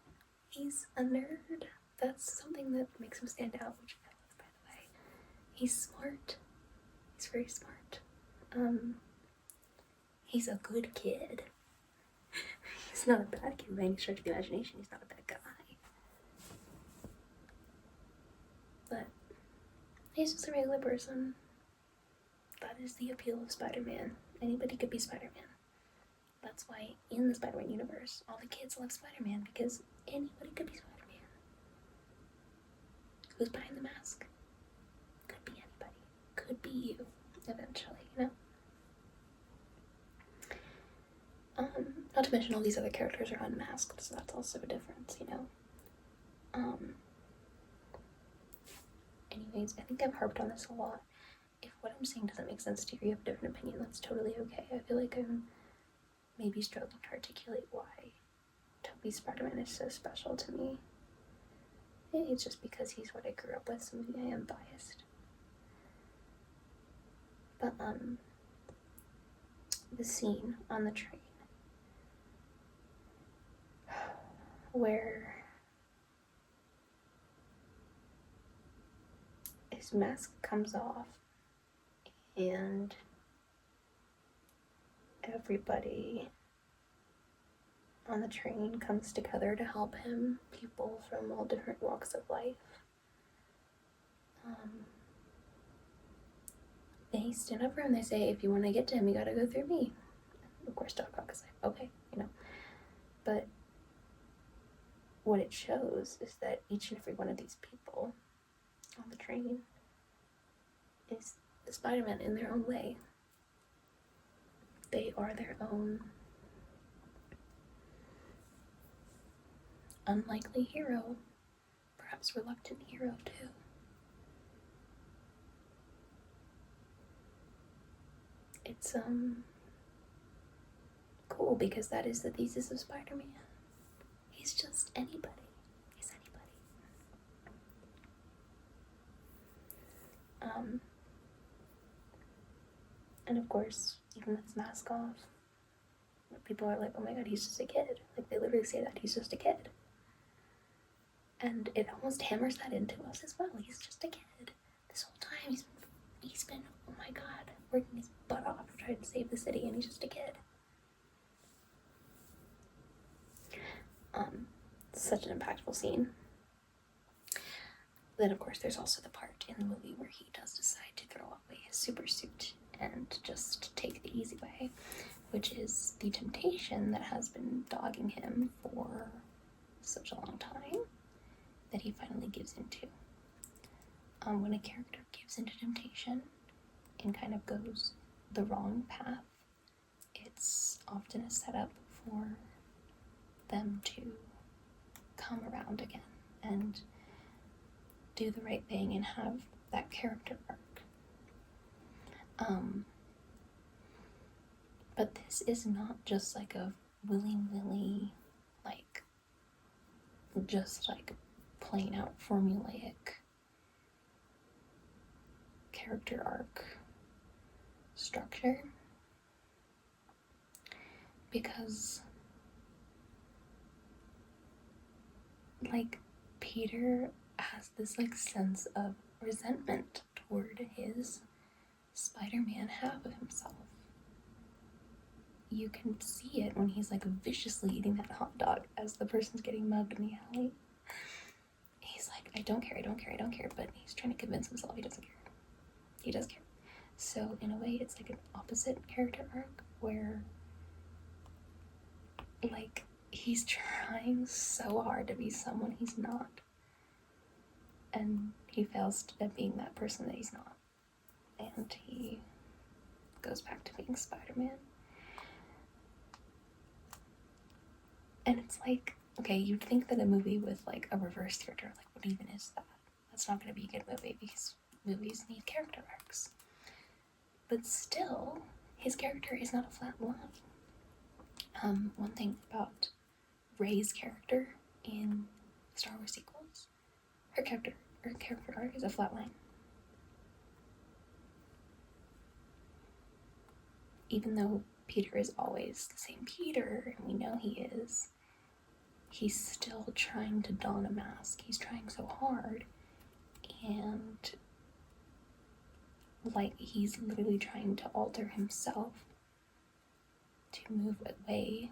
S1: He's a nerd. That's something that makes him stand out, which I love, by the way. He's smart. He's very smart. He's a good kid. He's not a bad kid by any stretch of the imagination. He's not a bad guy. But he's just a regular person. That is the appeal of Spider-Man. Anybody could be Spider-Man. That's why in the Spider-Man universe, all the kids love Spider-Man, because anybody could be Spider-Man. Who's behind the mask? Could be anybody. Could be you, eventually, Not to mention all these other characters are unmasked, so that's also a difference, Anyways, I think I've harped on this a lot. If what I'm saying doesn't make sense to you, you have a different opinion, that's totally okay. I feel like I'm maybe struggling to articulate why Tobey's Spider-Man is so special to me. Maybe it's just because he's what I grew up with, so maybe I am biased. But, the scene on the train where his mask comes off and everybody on the train comes together to help him, people from all different walks of life. They stand up for him, they say, if you want to get to him, you gotta go through me. Of course, Doc Ock is like, okay, But what it shows is that each and every one of these people on the train is the Spider-Man in their own way. They are their own unlikely hero, perhaps reluctant hero too. It's cool because that is the thesis of Spider-Man. He's just anybody. He's anybody. And of course, even with his mask off, people are like, oh my god, he's just a kid. Like, they literally say that, he's just a kid. And it almost hammers that into us as well. He's just a kid. This whole time he's been, oh my god, working his butt off trying to save the city, and he's just a kid. Such an impactful scene. Then, of course, there's also the part in the movie where he does decide to throw away his super suit and just take the easy way, which is the temptation that has been dogging him for such a long time that he finally gives into. When a character gives into temptation and kind of goes the wrong path, it's often a setup for them to come around again and do the right thing and have that character arc. But this is not just like a willy-nilly, like, just like plain out formulaic character arc structure, because like Peter has this like sense of resentment toward his Spider-Man half of himself. You can see it when he's like viciously eating that hot dog as the person's getting mugged in the alley. He's like, I don't care, but he's trying to convince himself he doesn't care. He does care. So in a way, it's like an opposite character arc where like he's trying so hard to be someone he's not, and he fails at being that person that he's not, and he goes back to being Spider-Man. And it's like, okay, you'd think that a movie with like a reverse character, like what even is that? That's not going to be a good movie, because movies need character arcs. But still, his character is not a flat line. One thing about Rey's character in Star Wars sequels, her character arc is a flat line. Even though Peter is always the same Peter, and we know he is, he's still trying to don a mask. He's trying so hard, and like he's literally trying to alter himself to move away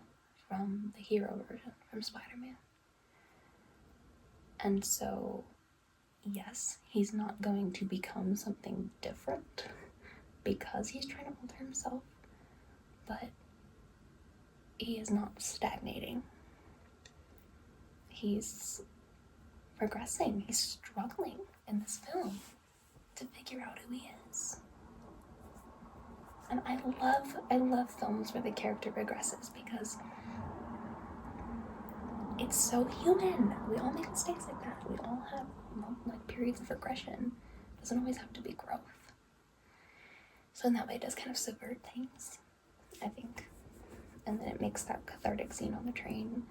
S1: from the hero version, from Spider-Man. And so, yes, he's not going to become something different because he's trying to alter himself, but he is not stagnating. He's progressing. He's struggling in this film to figure out who he is. And I love films where the character progresses, because it's so human. We all make mistakes like that. We all have like periods of regression. It doesn't always have to be growth. So in that way, it does kind of subvert things, I think. And then it makes that cathartic scene on the train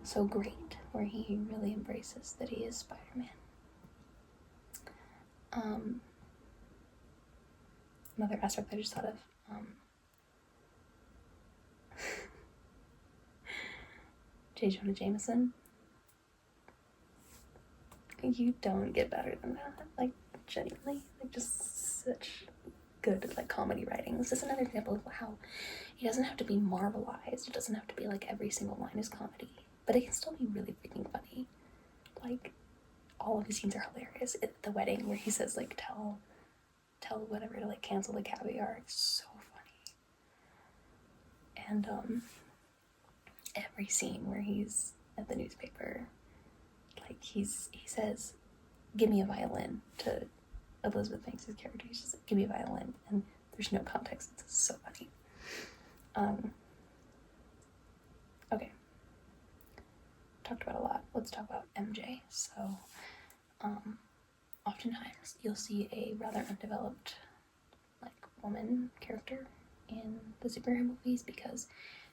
S1: so great, where he really embraces that he is Spider-Man. Another aspect I just thought of, J. Jonah Jameson. You don't get better than that. Like, genuinely. Like, just such good, like, comedy writing. This is another example of how he doesn't have to be Marvelized. It doesn't have to be, like, every single line is comedy. But it can still be really freaking funny. Like, all of his scenes are hilarious. At the wedding, where he says, like, tell whatever to, like, cancel the caviar. It's so funny. And, every scene where he's at the newspaper, like, he says, give me a violin, to Elizabeth Banks' character. He's just like, give me a violin, and there's no context. It's so funny. Okay. Talked about a lot. Let's talk about MJ. So, oftentimes you'll see a rather undeveloped, like, woman character in the superhero movies, because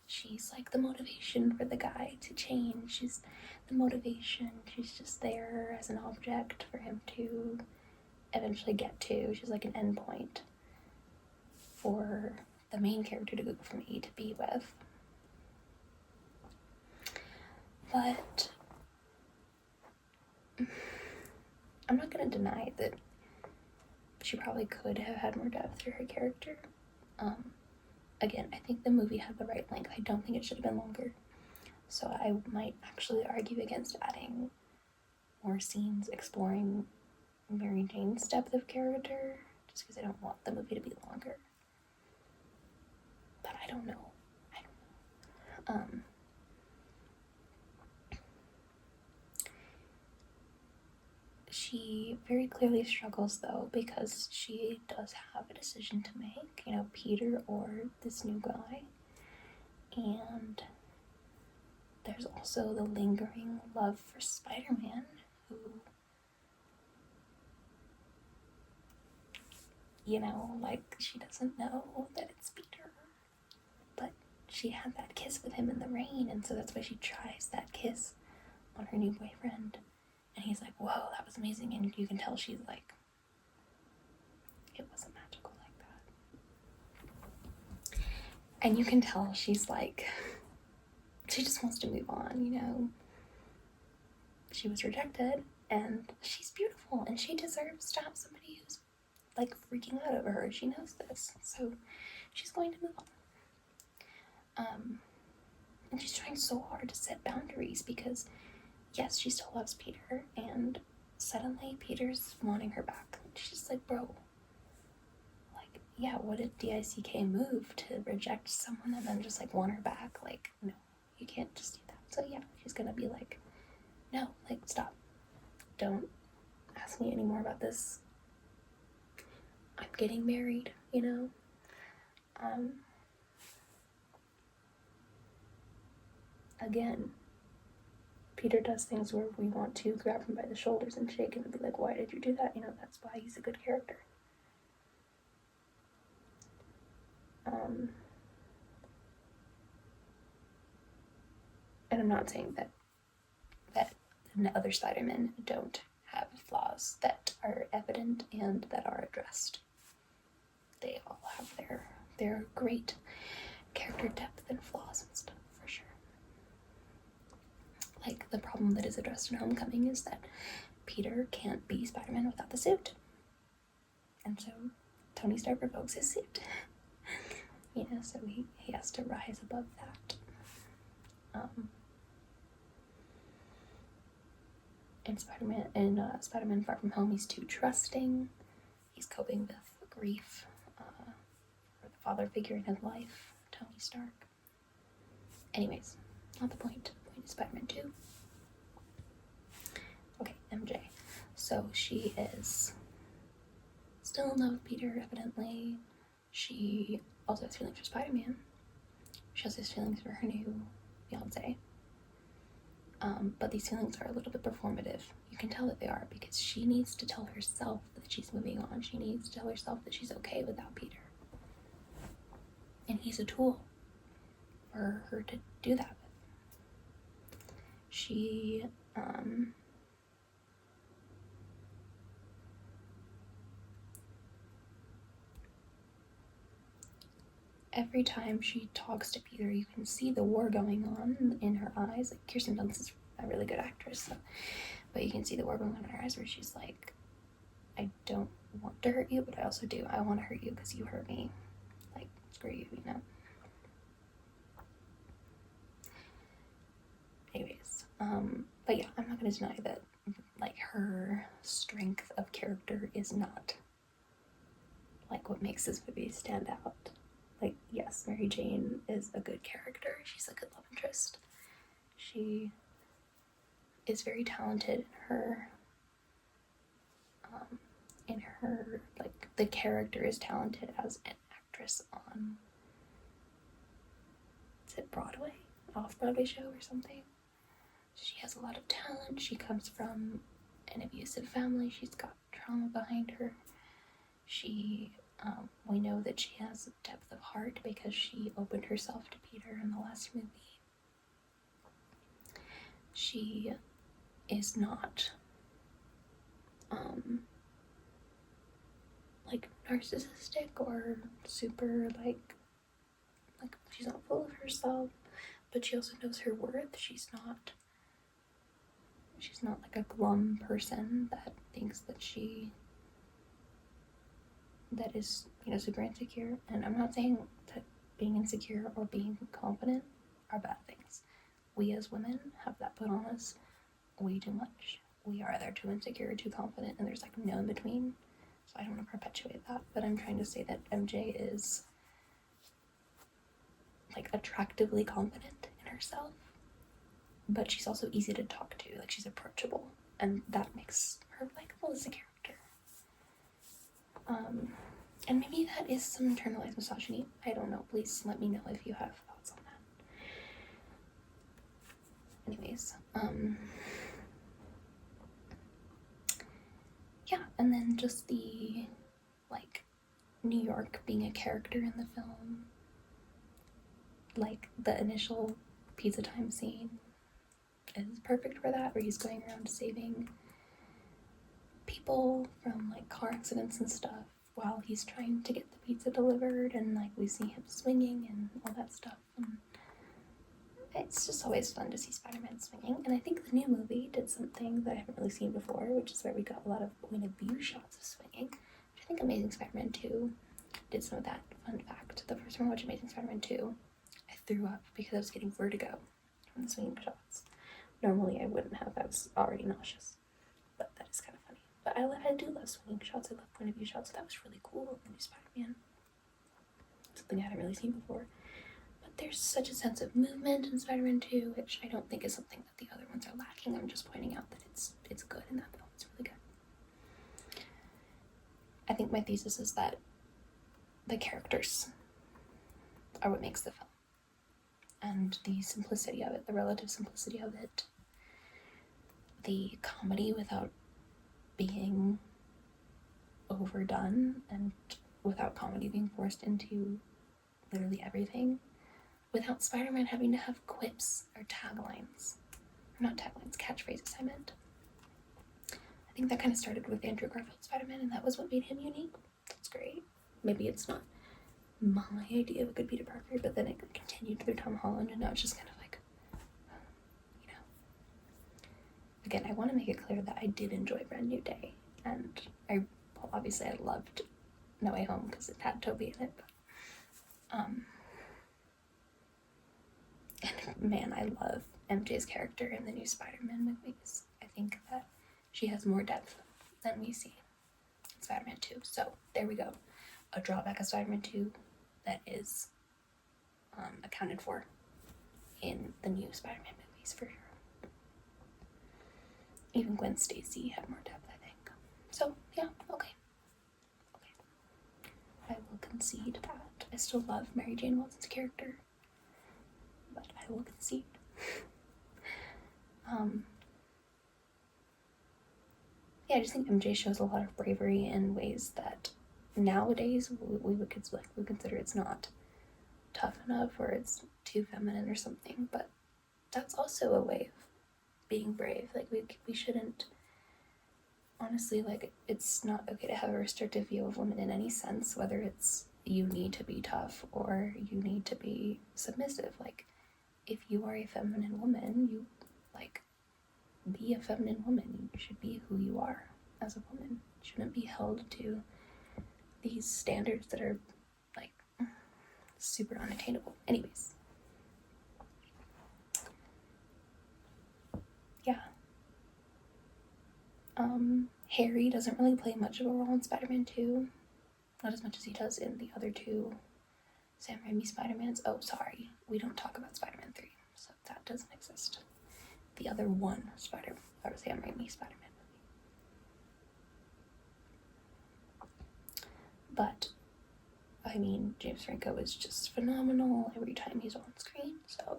S1: she's like the motivation for the guy to change. She's the motivation. She's just there as an object for him to eventually get to. She's like an endpoint for the main character to go from A to B with. But I'm not gonna deny that she probably could have had more depth to her character. Again, I think the movie had the right length. I don't think it should have been longer. So I might actually argue against adding more scenes exploring Mary Jane's depth of character, just because I don't want the movie to be longer. But I don't know. She very clearly struggles though, because she does have a decision to make, you know, Peter or this new guy. And there's also the lingering love for Spider-Man, who, you know, like, she doesn't know that it's Peter. But she had that kiss with him in the rain, and so that's why she tries that kiss on her new boyfriend. And he's like, whoa, that was amazing. And you can tell she's like, it wasn't magical like that. And you can tell she's like, she just wants to move on, you know. She was rejected, and she's beautiful, and she deserves to have somebody who's like freaking out over her. She knows this, so she's going to move on. And she's trying so hard to set boundaries, because yes, she still loves Peter, and suddenly Peter's wanting her back. She's like, bro, like, yeah, what did DICK move to reject someone and then just like want her back? Like, no, you can't just do that. So yeah, she's gonna be like, no, like, stop. Don't ask me anymore about this. I'm getting married, you know? Again, Peter does things where we want to grab him by the shoulders and shake him and be like, why did you do that? You know, that's why he's a good character. And I'm not saying that the other Spider-Men don't have flaws that are evident and that are addressed. They all have their great character depth and flaws and stuff, for sure. Like, the problem that is addressed in Homecoming is that Peter can't be Spider-Man without the suit. And so Tony Stark revokes his suit. You know, so he has to rise above that. And Spider-Man Far From Home, he's too trusting. He's coping with grief for the father figure in his life, Tony Stark. Anyways, not the point. The point is Spider-Man 2. Okay, MJ. So she is still in love with Peter, evidently. She also has feelings for Spider-Man. She also has feelings for her new fiance. But these feelings are a little bit performative. You can tell that they are, because she needs to tell herself that she's moving on. She needs to tell herself that she's okay without Peter. And he's a tool for her to do that with. She, every time she talks to Peter, you can see the war going on in her eyes. Like, Kirsten Dunst is a really good actress, so, but you can see the war going on in her eyes, where she's like, I don't want to hurt you, but I also do. I want to hurt you because you hurt me. Like, screw you, you know? Anyways, but yeah, I'm not going to deny that, like, her strength of character is not, like, what makes this movie stand out. Like, yes, Mary Jane is a good character. She's a good love interest. She is very talented in her, like, the character is talented as an actress on, is it Broadway? Off-Broadway show or something? She has a lot of talent. She comes from an abusive family. She's got trauma behind her. We know that she has a depth of heart because she opened herself to Peter in the last movie. She is not, like, narcissistic or super, like, she's not full of herself, but she also knows her worth. She's not She's not like a glum person that thinks that that is, super insecure. And I'm not saying that being insecure or being confident are bad things. We as women have that put on us way too much. We are either too insecure or too confident, and there's like no in between. So I don't want to perpetuate that, but I'm trying to say that MJ is like attractively confident in herself, but she's also easy to talk to. Like, she's approachable, and that makes her likable as a character. And maybe that is some internalized misogyny. I don't know. Please let me know if you have thoughts on that. Anyways, yeah, and then just the, like, New York being a character in the film. Like, the initial pizza time scene is perfect for that, where he's going around saving people from, like, car accidents and stuff while he's trying to get the pizza delivered, and, like, we see him swinging and all that stuff. And it's just always fun to see Spider-Man swinging. And I think the new movie did something that I haven't really seen before, which is where we got a lot of point of view shots of swinging. I think Amazing Spider-Man 2 did some of that. Fun fact, the first time I watched Amazing Spider-Man 2, I threw up because I was getting vertigo from the swinging shots. Normally I wouldn't have, I was already nauseous, but that is kind of funny. But I do love swinging shots, I love point of view shots, so that was really cool in the new Spider-Man. Something I hadn't really seen before. But there's such a sense of movement in Spider-Man 2, which I don't think is something that the other ones are lacking. I'm just pointing out that it's good in that film. It's really good. I think my thesis is that the characters are what makes the film. And the simplicity of it, the relative simplicity of it, the comedy without being overdone, and without comedy being forced into literally everything, without Spider-Man having to have quips or taglines. Or not taglines, catchphrases, I meant. I think that kind of started with Andrew Garfield's Spider-Man, and that was what made him unique. That's great. Maybe it's not my idea of a good Peter Parker, but then it continued through Tom Holland, and now it's just kind of like, Again, I want to make it clear that I did enjoy Brand New Day, and obviously I loved No Way Home because it had Tobey in it, but, and man, I love MJ's character in the new Spider-Man movies. I think that she has more depth than we see in Spider-Man 2, so there we go. A drawback of Spider-Man 2 that is accounted for in the new Spider-Man movies, for sure. Even Gwen Stacy had more depth, I think. So, yeah, okay. I will concede that. I still love Mary Jane Watson's character, but I will concede. Yeah, I just think MJ shows a lot of bravery in ways that nowadays we would consider it's not tough enough, or it's too feminine or something, but that's also a way of being brave. Like, we shouldn't, honestly, like, it's not okay to have a restrictive view of women in any sense, whether it's you need to be tough or you need to be submissive. Like, if you are a feminine woman, you, like, be a feminine woman. You should be who you are as a woman. You shouldn't be held to these standards that are, like, super unattainable. Anyways. Yeah. Harry doesn't really play much of a role in Spider-Man 2. Not as much as he does in the other two Sam Raimi Spider-Mans. Oh, sorry. We don't talk about Spider-Man 3, so that doesn't exist. The other one Sam Raimi Spider-Man movie. But, I mean, James Franco is just phenomenal every time he's on screen, so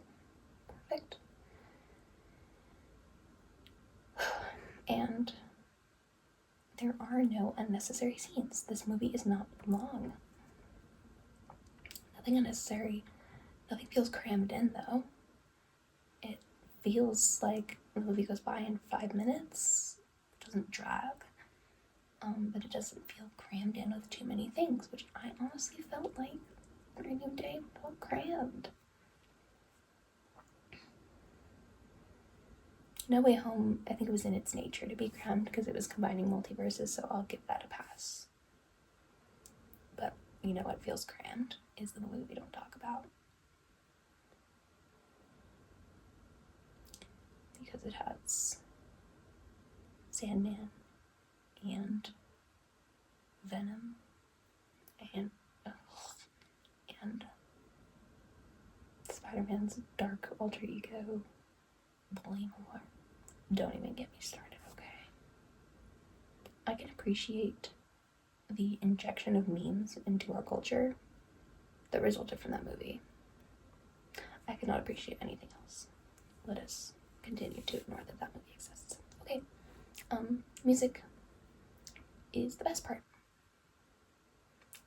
S1: perfect. And there are no unnecessary scenes. This movie is not long. Nothing unnecessary. Nothing feels crammed in, though. It feels like the movie goes by in 5 minutes. It doesn't drag. But it doesn't feel crammed in with too many things, which I honestly felt like Brand New Day felt crammed. No Way Home, I think it was in its nature to be crammed because it was combining multiverses, so I'll give that a pass. But you know what feels crammed is the movie we don't talk about. Because it has Sandman and Venom and Spider-Man's dark alter ego, Blamore. Don't even get me started, okay? I can appreciate the injection of memes into our culture that resulted from that movie. I cannot appreciate anything else. Let us continue to ignore that that movie exists. Okay, music is the best part,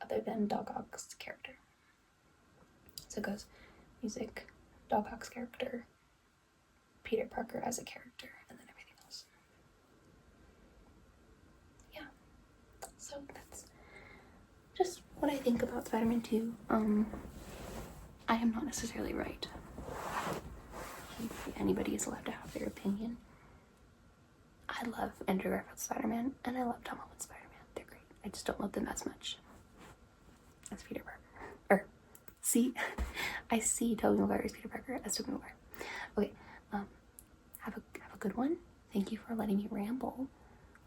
S1: other than Doc Ock's character. So it goes music, Doc Ock's character, Peter Parker as a character, and then everything else. Yeah, so that's just what I think about Spider-Man 2. I am not necessarily right. Anybody is allowed to have their opinion. I love Andrew Garfield's Spider-Man, and I love Tom Holland's Spider-Man. They're great. I just don't love them as much as Peter Parker. I see Tobey Maguire as Peter Parker as Tobey Maguire. Okay, have a good one. Thank you for letting me ramble.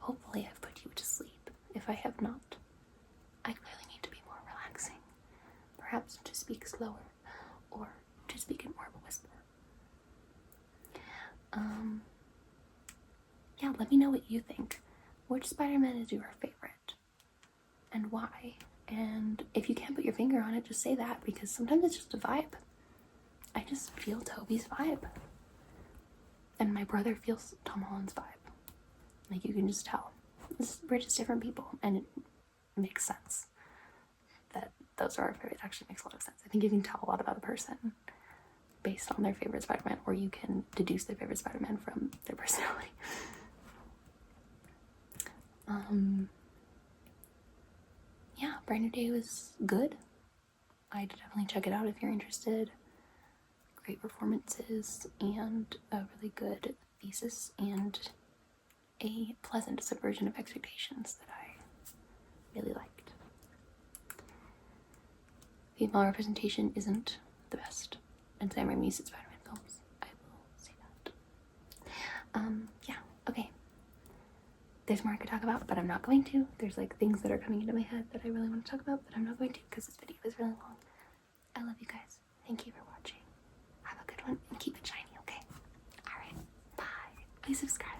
S1: Hopefully I've put you to sleep. If I have not, I clearly need to be more relaxing. Perhaps to speak slower, or to speak in more of a whisper. Yeah, let me know what you think. Which Spider-Man is your favorite? And why? And if you can't put your finger on it, just say that, because sometimes it's just a vibe. I just feel Tobey's vibe. And my brother feels Tom Holland's vibe. Like, you can just tell. We're just different people, and it makes sense that those are our favorites. It actually makes a lot of sense. I think you can tell a lot about a person based on their favorite Spider-Man, or you can deduce their favorite Spider-Man from their personality. Yeah, Brand New Day was good. I'd definitely check it out if you're interested. Great performances and a really good thesis and a pleasant subversion of expectations that I really liked. Female representation isn't the best in Sam Raimi's Spider-Man films. I will say that. Yeah, okay. There's more I could talk about, but I'm not going to. There's like things that are coming into my head that I really want to talk about, but I'm not going to because this video is really long. I love you guys. Thank you for watching. Have a good one and keep it shiny, okay? Alright, bye. Please subscribe.